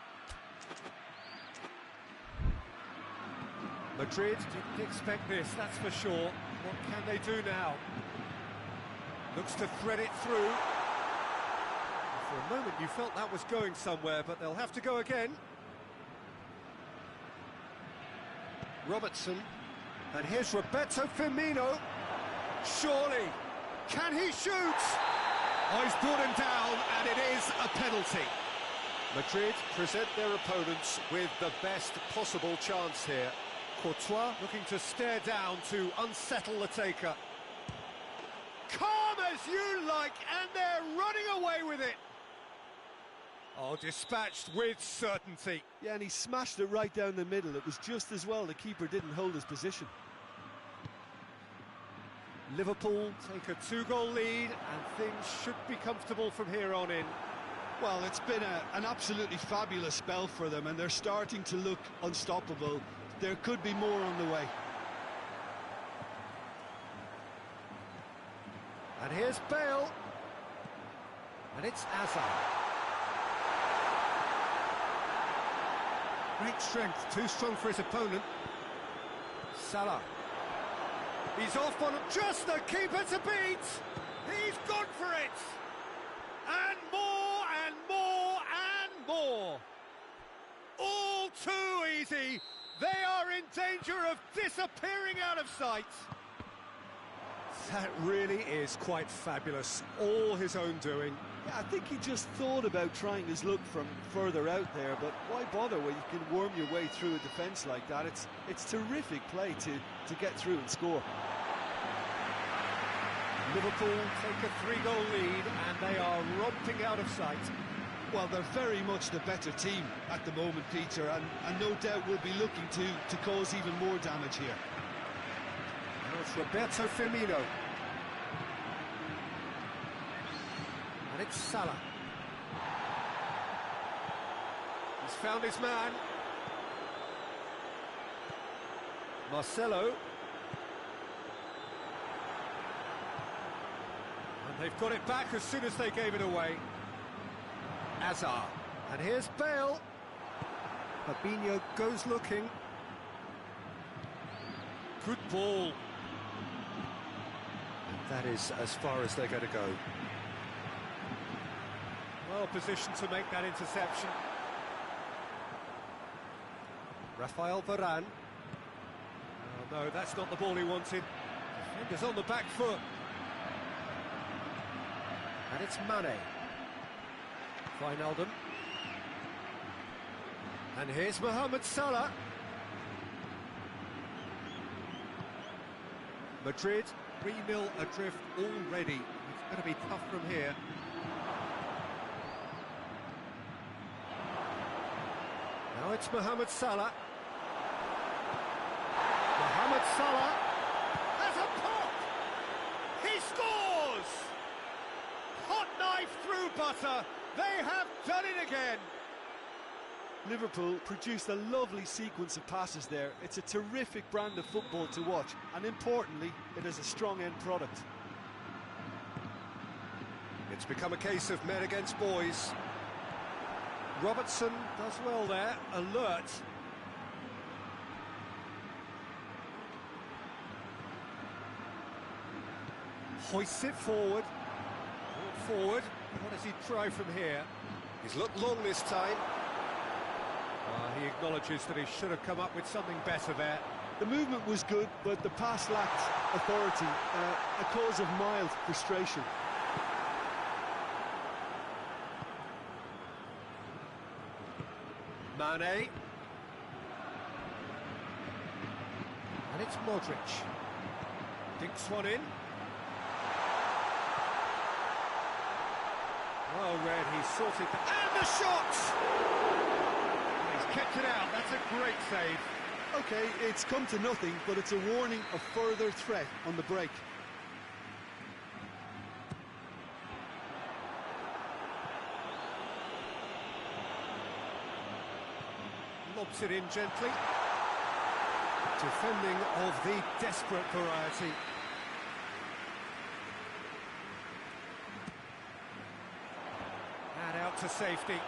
Madrid didn't expect this, that's for sure. What can they do now? Looks to thread it through. For a moment you felt that was going somewhere, but they'll have to go again. Robertson, and here's Roberto Firmino. Surely, can he shoot? Oh, he's brought him down, and it is a penalty. Madrid present their opponents with the best possible chance here. Courtois looking to stare down to unsettle the taker. Calm as you like, and they're running away with it. Oh, dispatched with certainty. Yeah, and he smashed it right down the middle. It was just as well the keeper didn't hold his position. Liverpool take a 2-goal lead, and things should be comfortable from here on in. Well, it's been an absolutely fabulous spell for them, and they're starting to look unstoppable. There could be more on the way. And here's Bale. And it's Hazard. Great strength, too strong for his opponent. Salah. He's off on just the keeper to beat. He's gone for it. And more and more and more. All too easy. They are in danger of disappearing out of sight. That really is quite fabulous. All his own doing. Yeah, I think he just thought about trying his luck from further out there, but why bother when you can worm your way through a defence like that? It's terrific play to get through and score. Liverpool take a 3-goal lead, and they are romping out of sight. Well, they're very much the better team at the moment, Peter, and no doubt will be looking to cause even more damage here. Now it's Roberto Firmino. And it's Salah. He's found his man. Marcelo. And they've got it back as soon as they gave it away. Hazard. And here's Bale. Fabinho goes looking. Good ball. That is as far as they're going to go. Well positioned to make that interception. Rafael Varane. Oh no, that's not the ball he wanted. Defender's on the back foot. And it's Mane. Wijnaldum. And here's Mohamed Salah. Madrid 3-0 adrift already. It's going to be tough from here. Now it's Mohamed Salah. Mohamed Salah has a pop! He scores! Hot knife through butter. They have done it again. Liverpool produced a lovely sequence of passes there. It's a terrific brand of football to watch, and importantly, it is a strong end product. It's become a case of men against boys. Robertson does well there, alert. Hoists it forward. Forward. What does he try from here? He's looked long this time. He acknowledges that he should have come up with something better there. The movement was good, but the pass lacked authority, a cause of mild frustration. Mane. And it's Modric. Dinks one in. Well read, he's sorted that. And the shot! He's kept it out, that's a great save. Okay, it's come to nothing, but it's a warning of further threat on the break. lobs it in gently. Defending of the desperate variety. And out to safety.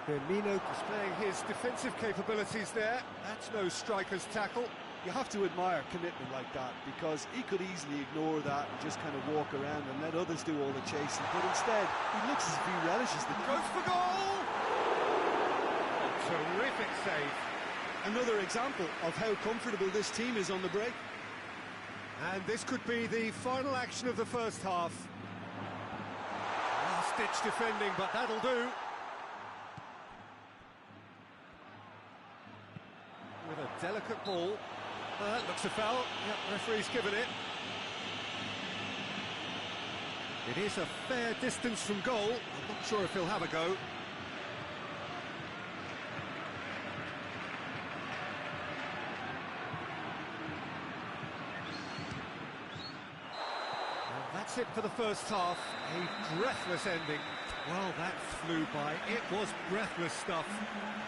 Firmino displaying his defensive capabilities there. That's no striker's tackle. You have to admire commitment like that, because he could easily ignore that and just kind of walk around and let others do all the chasing, but instead he looks as if he relishes the goes for goal. Oh, terrific save. Another example of how comfortable this team is on the break. And this could be the final action of the first half. Last-ditch defending, but that'll do. With a delicate ball. That looks a foul. Yep, referee's given it. It is a fair distance from goal. I'm not sure if he'll have a go. And that's it for the first half. A breathless ending. Well, that flew by. It was breathless stuff.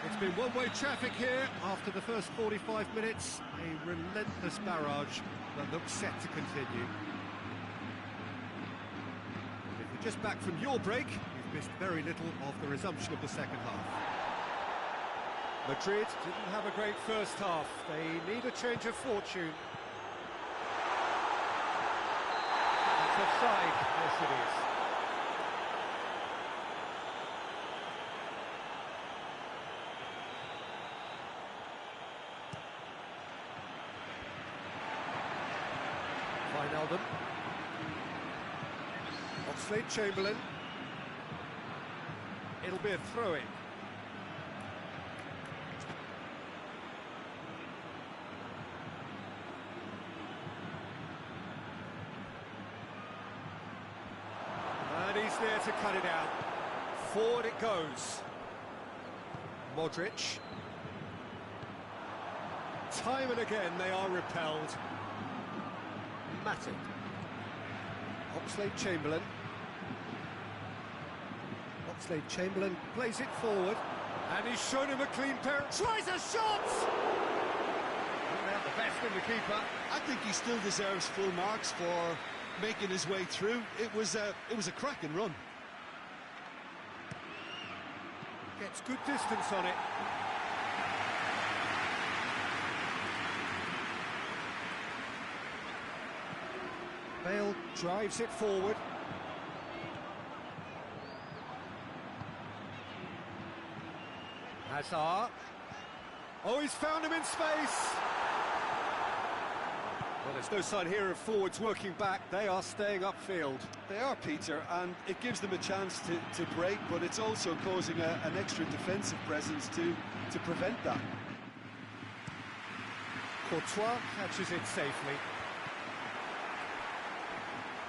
It's been one-way traffic here after the first 45 minutes. A relentless barrage that looks set to continue. And if you're just back from your break, you've missed very little of the resumption of the second half. Madrid didn't have a great first half. They need a change of fortune. It's offside. Yes, it is. Wijnaldum. Oxlade-Chamberlain. It'll be a throw-in. And he's there to cut it out. Forward it goes. Modric. Time and again they are repelled. Matic. Oxlade-Chamberlain. Oxlade-Chamberlain plays it forward. And he's shown him a clean pair. Tries a shot! Bring out the best in the keeper. I think he still deserves full marks for making his way through. It was a cracking run. Gets good distance on it. Bale drives it forward. Hazard. Oh, he's found him in space. Well, there's no sign here of forwards working back. They are staying upfield. They are, Peter, and it gives them a chance to break, but it's also causing an extra defensive presence to prevent that. Courtois catches it safely.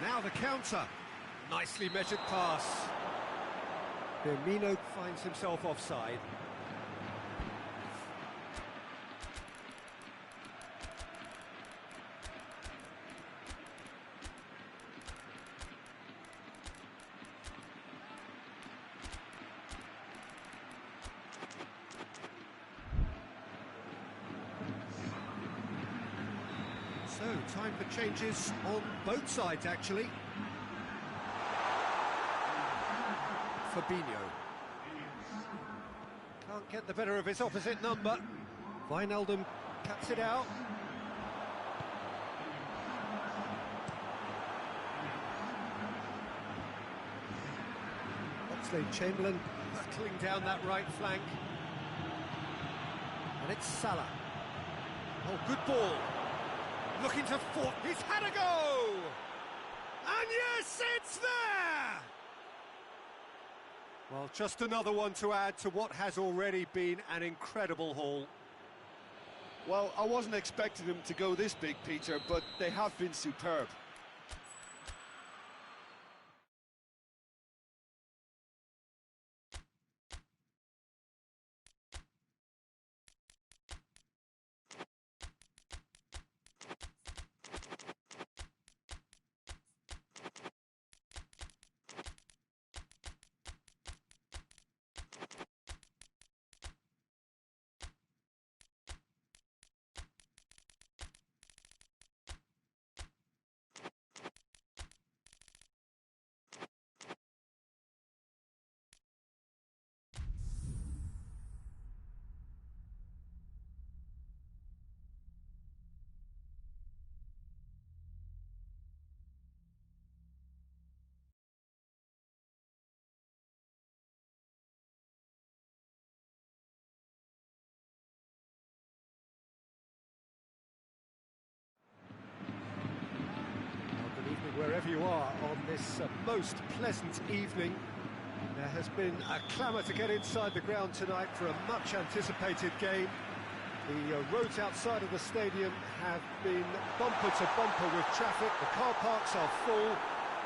Now the counter. Nicely measured pass. Firmino finds himself offside. So, time for changes on both sides, actually. Fabinho. Can't get the better of his opposite number. Wijnaldum cuts it out. Oxlade-Chamberlain hurtling down that right flank. And it's Salah. Oh, good ball. Looking to force. He's had a go! And yes, it's there! Well, just another one to add to what has already been an incredible haul. Well, I wasn't expecting them to go this big, Peter, but they have been superb. wherever you are on this most pleasant evening. There has been a clamour to get inside the ground tonight for a much-anticipated game. The roads outside of the stadium have been bumper to bumper with traffic. The car parks are full.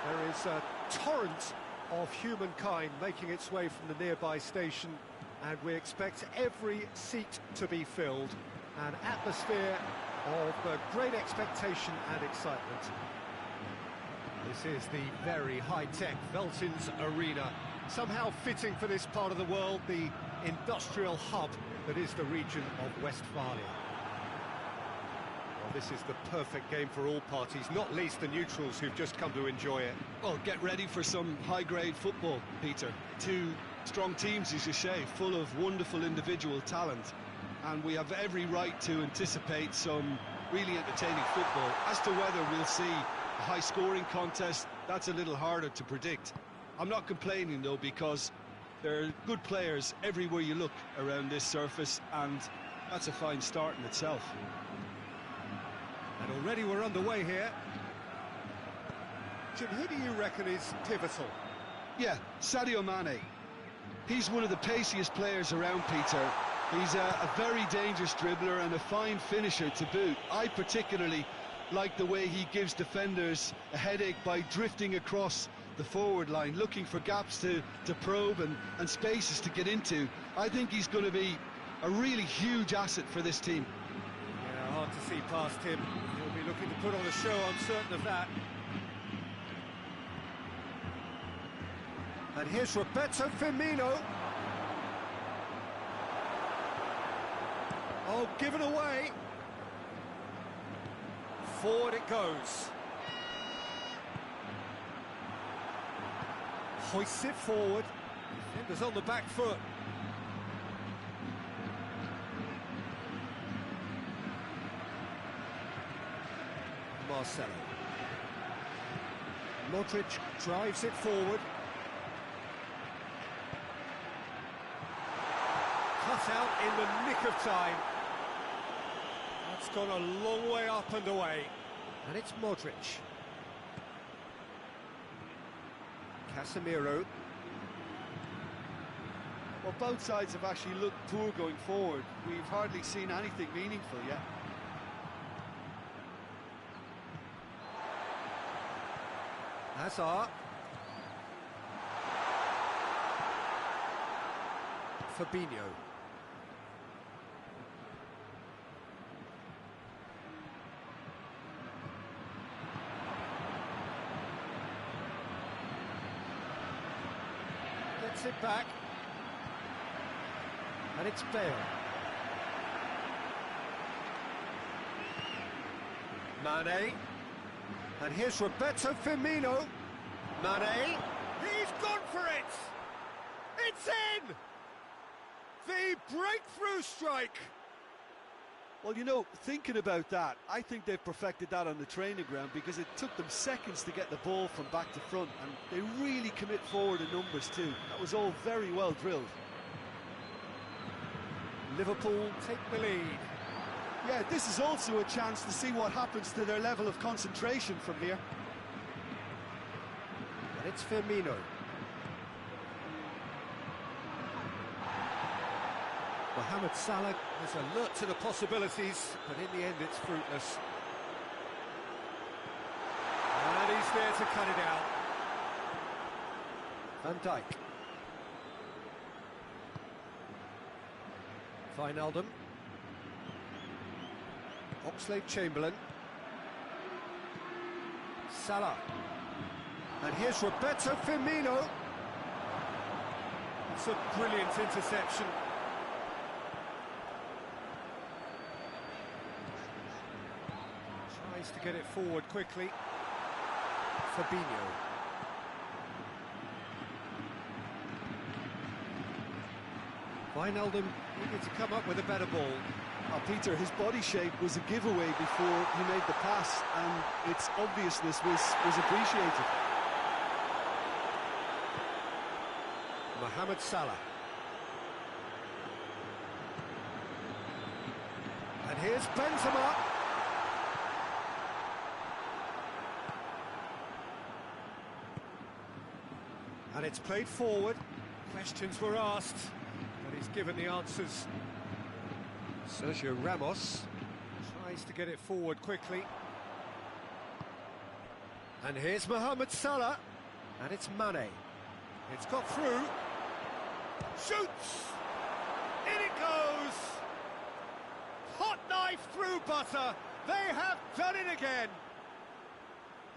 There is a torrent of humankind making its way from the nearby station, and we expect every seat to be filled. An atmosphere of great expectation and excitement. This is the very high-tech Veltins Arena, somehow fitting for this part of the world, the industrial hub that is the region of Westphalia. Well, this is the perfect game for all parties, not least the neutrals who've just come to enjoy it. Well, get ready for some high-grade football, Peter. Two strong teams, as you say, full of wonderful individual talent. And we have every right to anticipate some really entertaining football. As to whether we'll see a high-scoring contest, that's a little harder to predict. I'm not complaining, though, because there are good players everywhere you look around this surface, and that's a fine start in itself. And already we're underway here. Jim, who do you reckon is pivotal? Yeah, Sadio Mane. He's one of the paciest players around, Peter. He's a very dangerous dribbler and a fine finisher to boot. I particularly like the way he gives defenders a headache by drifting across the forward line, looking for gaps to probe and spaces to get into. I think he's going to be a really huge asset for this team. Yeah, hard to see past him. He'll be looking to put on a show, I'm certain of that. And here's Roberto Firmino. Oh, given away. Forward it goes. Hoists it forward. Defenders on the back foot. Marcelo. Modric drives it forward. Cut out in the nick of time. That's gone a long way up and away. And it's Modric. Casemiro. Well, both sides have actually looked poor going forward. We've hardly seen anything meaningful yet. Hazard. Fabinho. Gets it back. And it's Bale. Mane. And here's Roberto Firmino. Mane. He's gone for it! It's in! The breakthrough strike! Well, you know, thinking about that, I think they've perfected that on the training ground, because it took them seconds to get the ball from back to front, and they really commit forward in numbers too. That was all very well drilled. Liverpool take the lead. Yeah, this is also a chance to see what happens to their level of concentration from here. And it's Firmino. Mohamed Salah is alert to the possibilities, but in the end it's fruitless. And he's there to cut it out. Van Dijk. Wijnaldum. Oxlade-Chamberlain. Salah. And here's Roberto Firmino. It's a brilliant interception. Tries to get it forward quickly. Fabinho. Wijnaldum needed to come up with a better ball. Oh, Peter, his body shape was a giveaway before he made the pass, and its obviousness was appreciated. Mohamed Salah. And here's Benzema. And it's played forward. Questions were asked, but he's given the answers. Sergio Ramos tries to get it forward quickly. And here's Mohamed Salah. And it's Mane. It's got through. Shoots! In it goes! Hot knife through butter. They have done it again.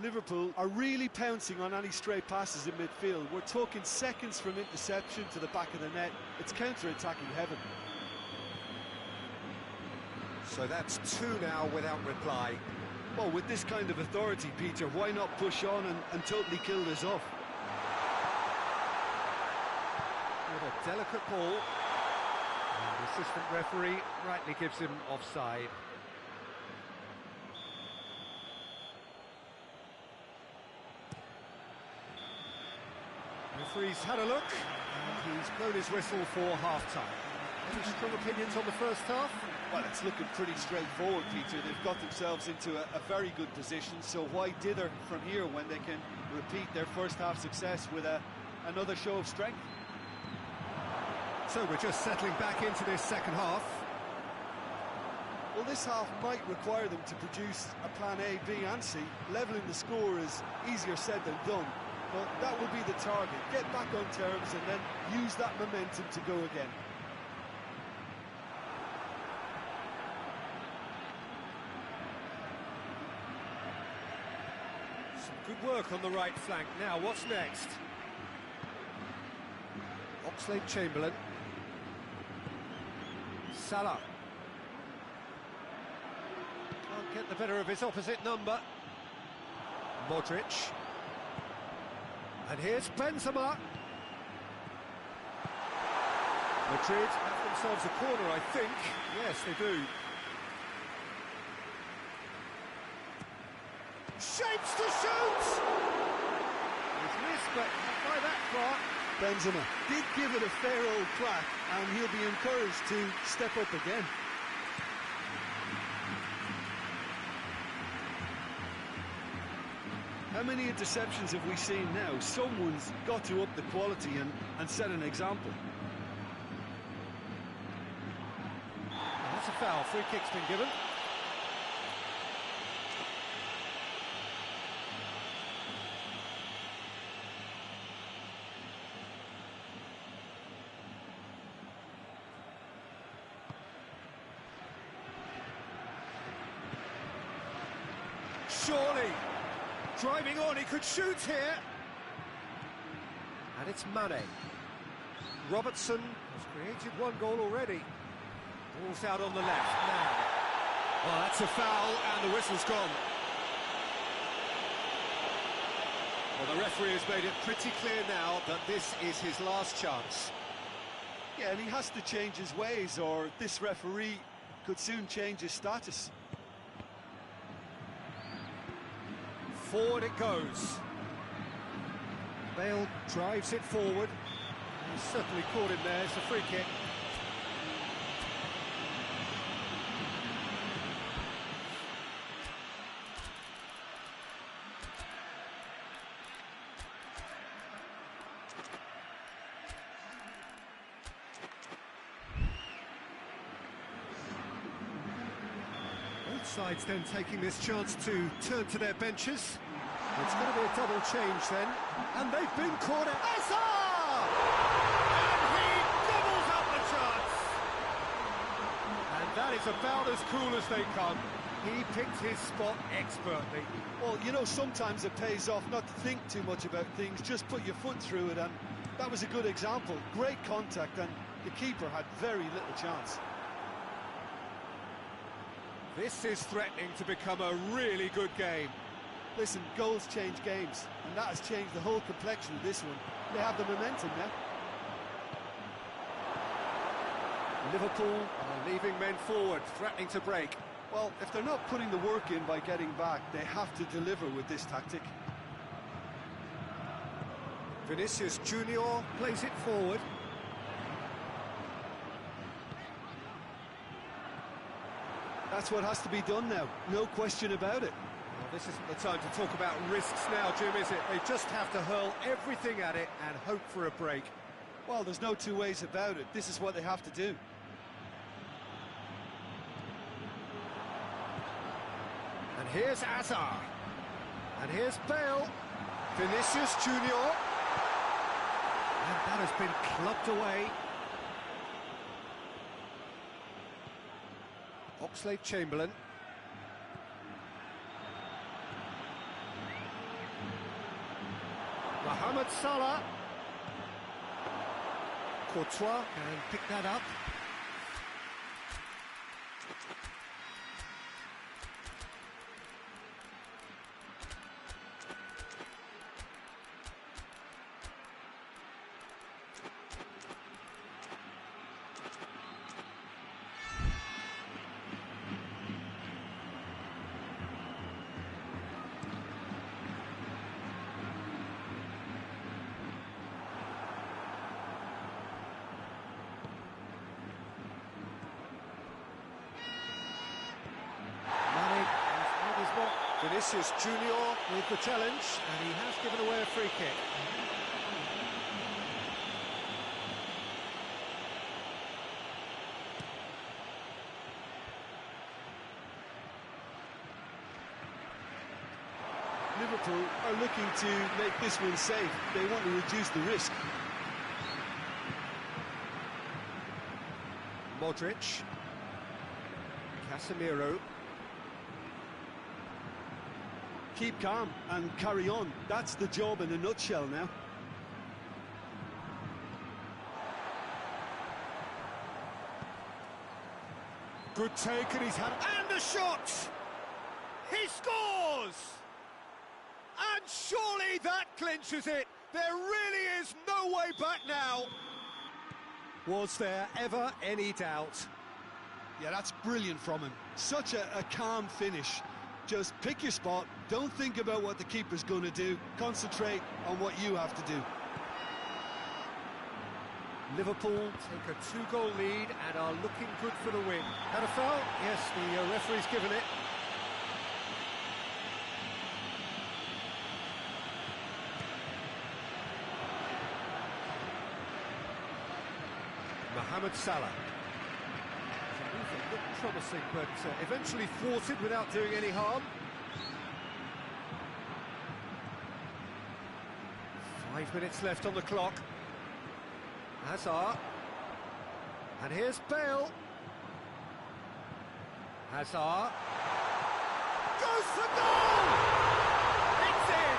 Liverpool are really pouncing on any stray passes in midfield. We're talking seconds from interception to the back of the net. It's counter-attacking heaven. So that's two now without reply. Well, with this kind of authority, Peter, why not push on and totally kill this off? With a delicate ball. And the assistant referee rightly gives him offside. Referee's had a look, and he's blown his whistle for half-time. Any strong opinions on the first half? Well, it's looking pretty straightforward, Peter. They've got themselves into a very good position, so why dither from here when they can repeat their first half success with another show of strength? So we're just settling back into this second half. Well, this half might require them to produce a plan A, B and C. Levelling the score is easier said than done, but that will be the target. Get back on terms and then use that momentum to go again. Some good work on the right flank. Now, what's next? Oxlade-Chamberlain. Salah. Can't get the better of his opposite number. Modric. And here's Benzema. Madrid have themselves a corner, I think. Yes, they do. Shapes to shoot! He's missed, but not by that far. Benzema did give it a fair old crack, and he'll be encouraged to step up again. How many interceptions have we seen now? Someone's got to up the quality and set an example. And that's a foul. Free kick's been given. Surely, driving on, he could shoot here. And it's Mane. Robertson has created one goal already. Ball's out on the left now. Oh, that's a foul, and the whistle's gone. Well, the referee has made it pretty clear now that this is his last chance. Yeah, and he has to change his ways, or this referee could soon change his status. Forward it goes. Bale drives it forward. He's certainly caught him there. It's a free kick. Both sides then taking this chance to turn to their benches. It's going to be a double change then, and they've been caught out. Hazard! And he doubles up the chance! And that is about as cool as they come. He picked his spot expertly. Well, you know, sometimes it pays off not to think too much about things, just put your foot through it, and that was a good example. Great contact, and the keeper had very little chance. This is threatening to become a really good game. Listen, goals change games, and that has changed the whole complexion of this one. They have the momentum now. Liverpool are leaving men forward, threatening to break. Well, if they're not putting the work in by getting back, they have to deliver with this tactic. Vinicius Junior plays it forward. That's what has to be done now, no question about it. Well, this isn't the time to talk about risks now, Jim, is it? They just have to hurl everything at it and hope for a break. Well, there's no two ways about it. This is what they have to do. And here's Azar. And here's Bale. Vinicius Junior. And that has been clubbed away. Oxlade-Chamberlain. Mohamed Salah. Courtois can pick that up. Vinicius Junior with the challenge, and he has given away a free kick. Liverpool are looking to make this one safe. They want to reduce the risk. Modric. Casemiro. Keep calm and carry on. That's the job in a nutshell now. Good take, and he's had... And the shot! He scores! And surely that clinches it. There really is no way back now. Was there ever any doubt? Yeah, that's brilliant from him. Such a calm finish. Just pick your spot, don't think about what the keeper's going to do, concentrate on what you have to do. Liverpool take a 2-goal lead and are looking good for the win. Had a foul? Yes, the referee's given it. Mohamed Salah. Looked promising, but eventually thwarted without doing any harm. 5 minutes left on the clock. Hazard. And here's Bale. Hazard. Goes for goal! It's in!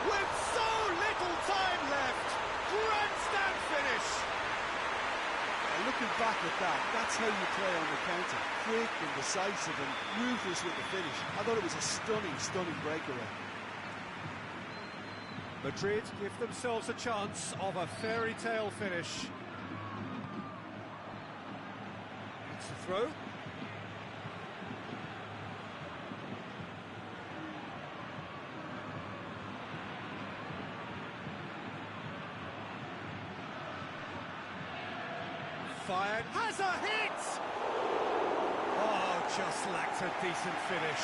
With so little time left. Grandstand finish. Looking back at that, that's how you play on the counter. Quick and decisive and ruthless with the finish. I thought it was a stunning breakaway. Madrid give themselves a chance of a fairy tale finish. It's a throw. Fired, has a hit! Oh, just lacked a decent finish.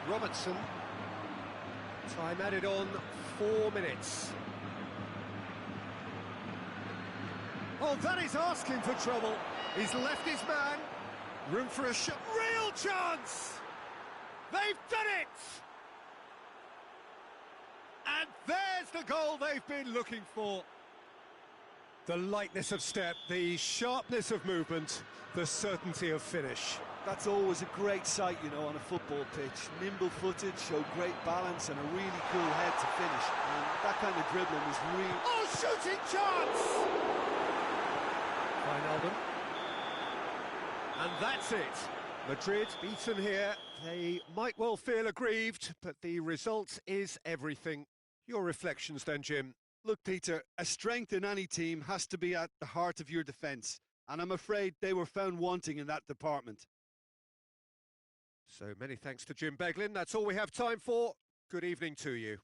Robertson. Time added on, 4 minutes. Oh, that is asking for trouble. He's left his man. Room for a shot. Real chance! They've done it! And there's the goal they've been looking for. The lightness of step, the sharpness of movement, the certainty of finish. That's always a great sight, you know, on a football pitch. Nimble-footed, showed great balance and a really cool head to finish. And that kind of dribbling was real. Oh, shooting chance! Wijnaldum. And that's it. Madrid beaten here. They might well feel aggrieved, but the result is everything. Your reflections then, Jim? Look, Peter, a strength in any team has to be at the heart of your defence. And I'm afraid they were found wanting in that department. So many thanks to Jim Beglin. That's all we have time for. Good evening to you.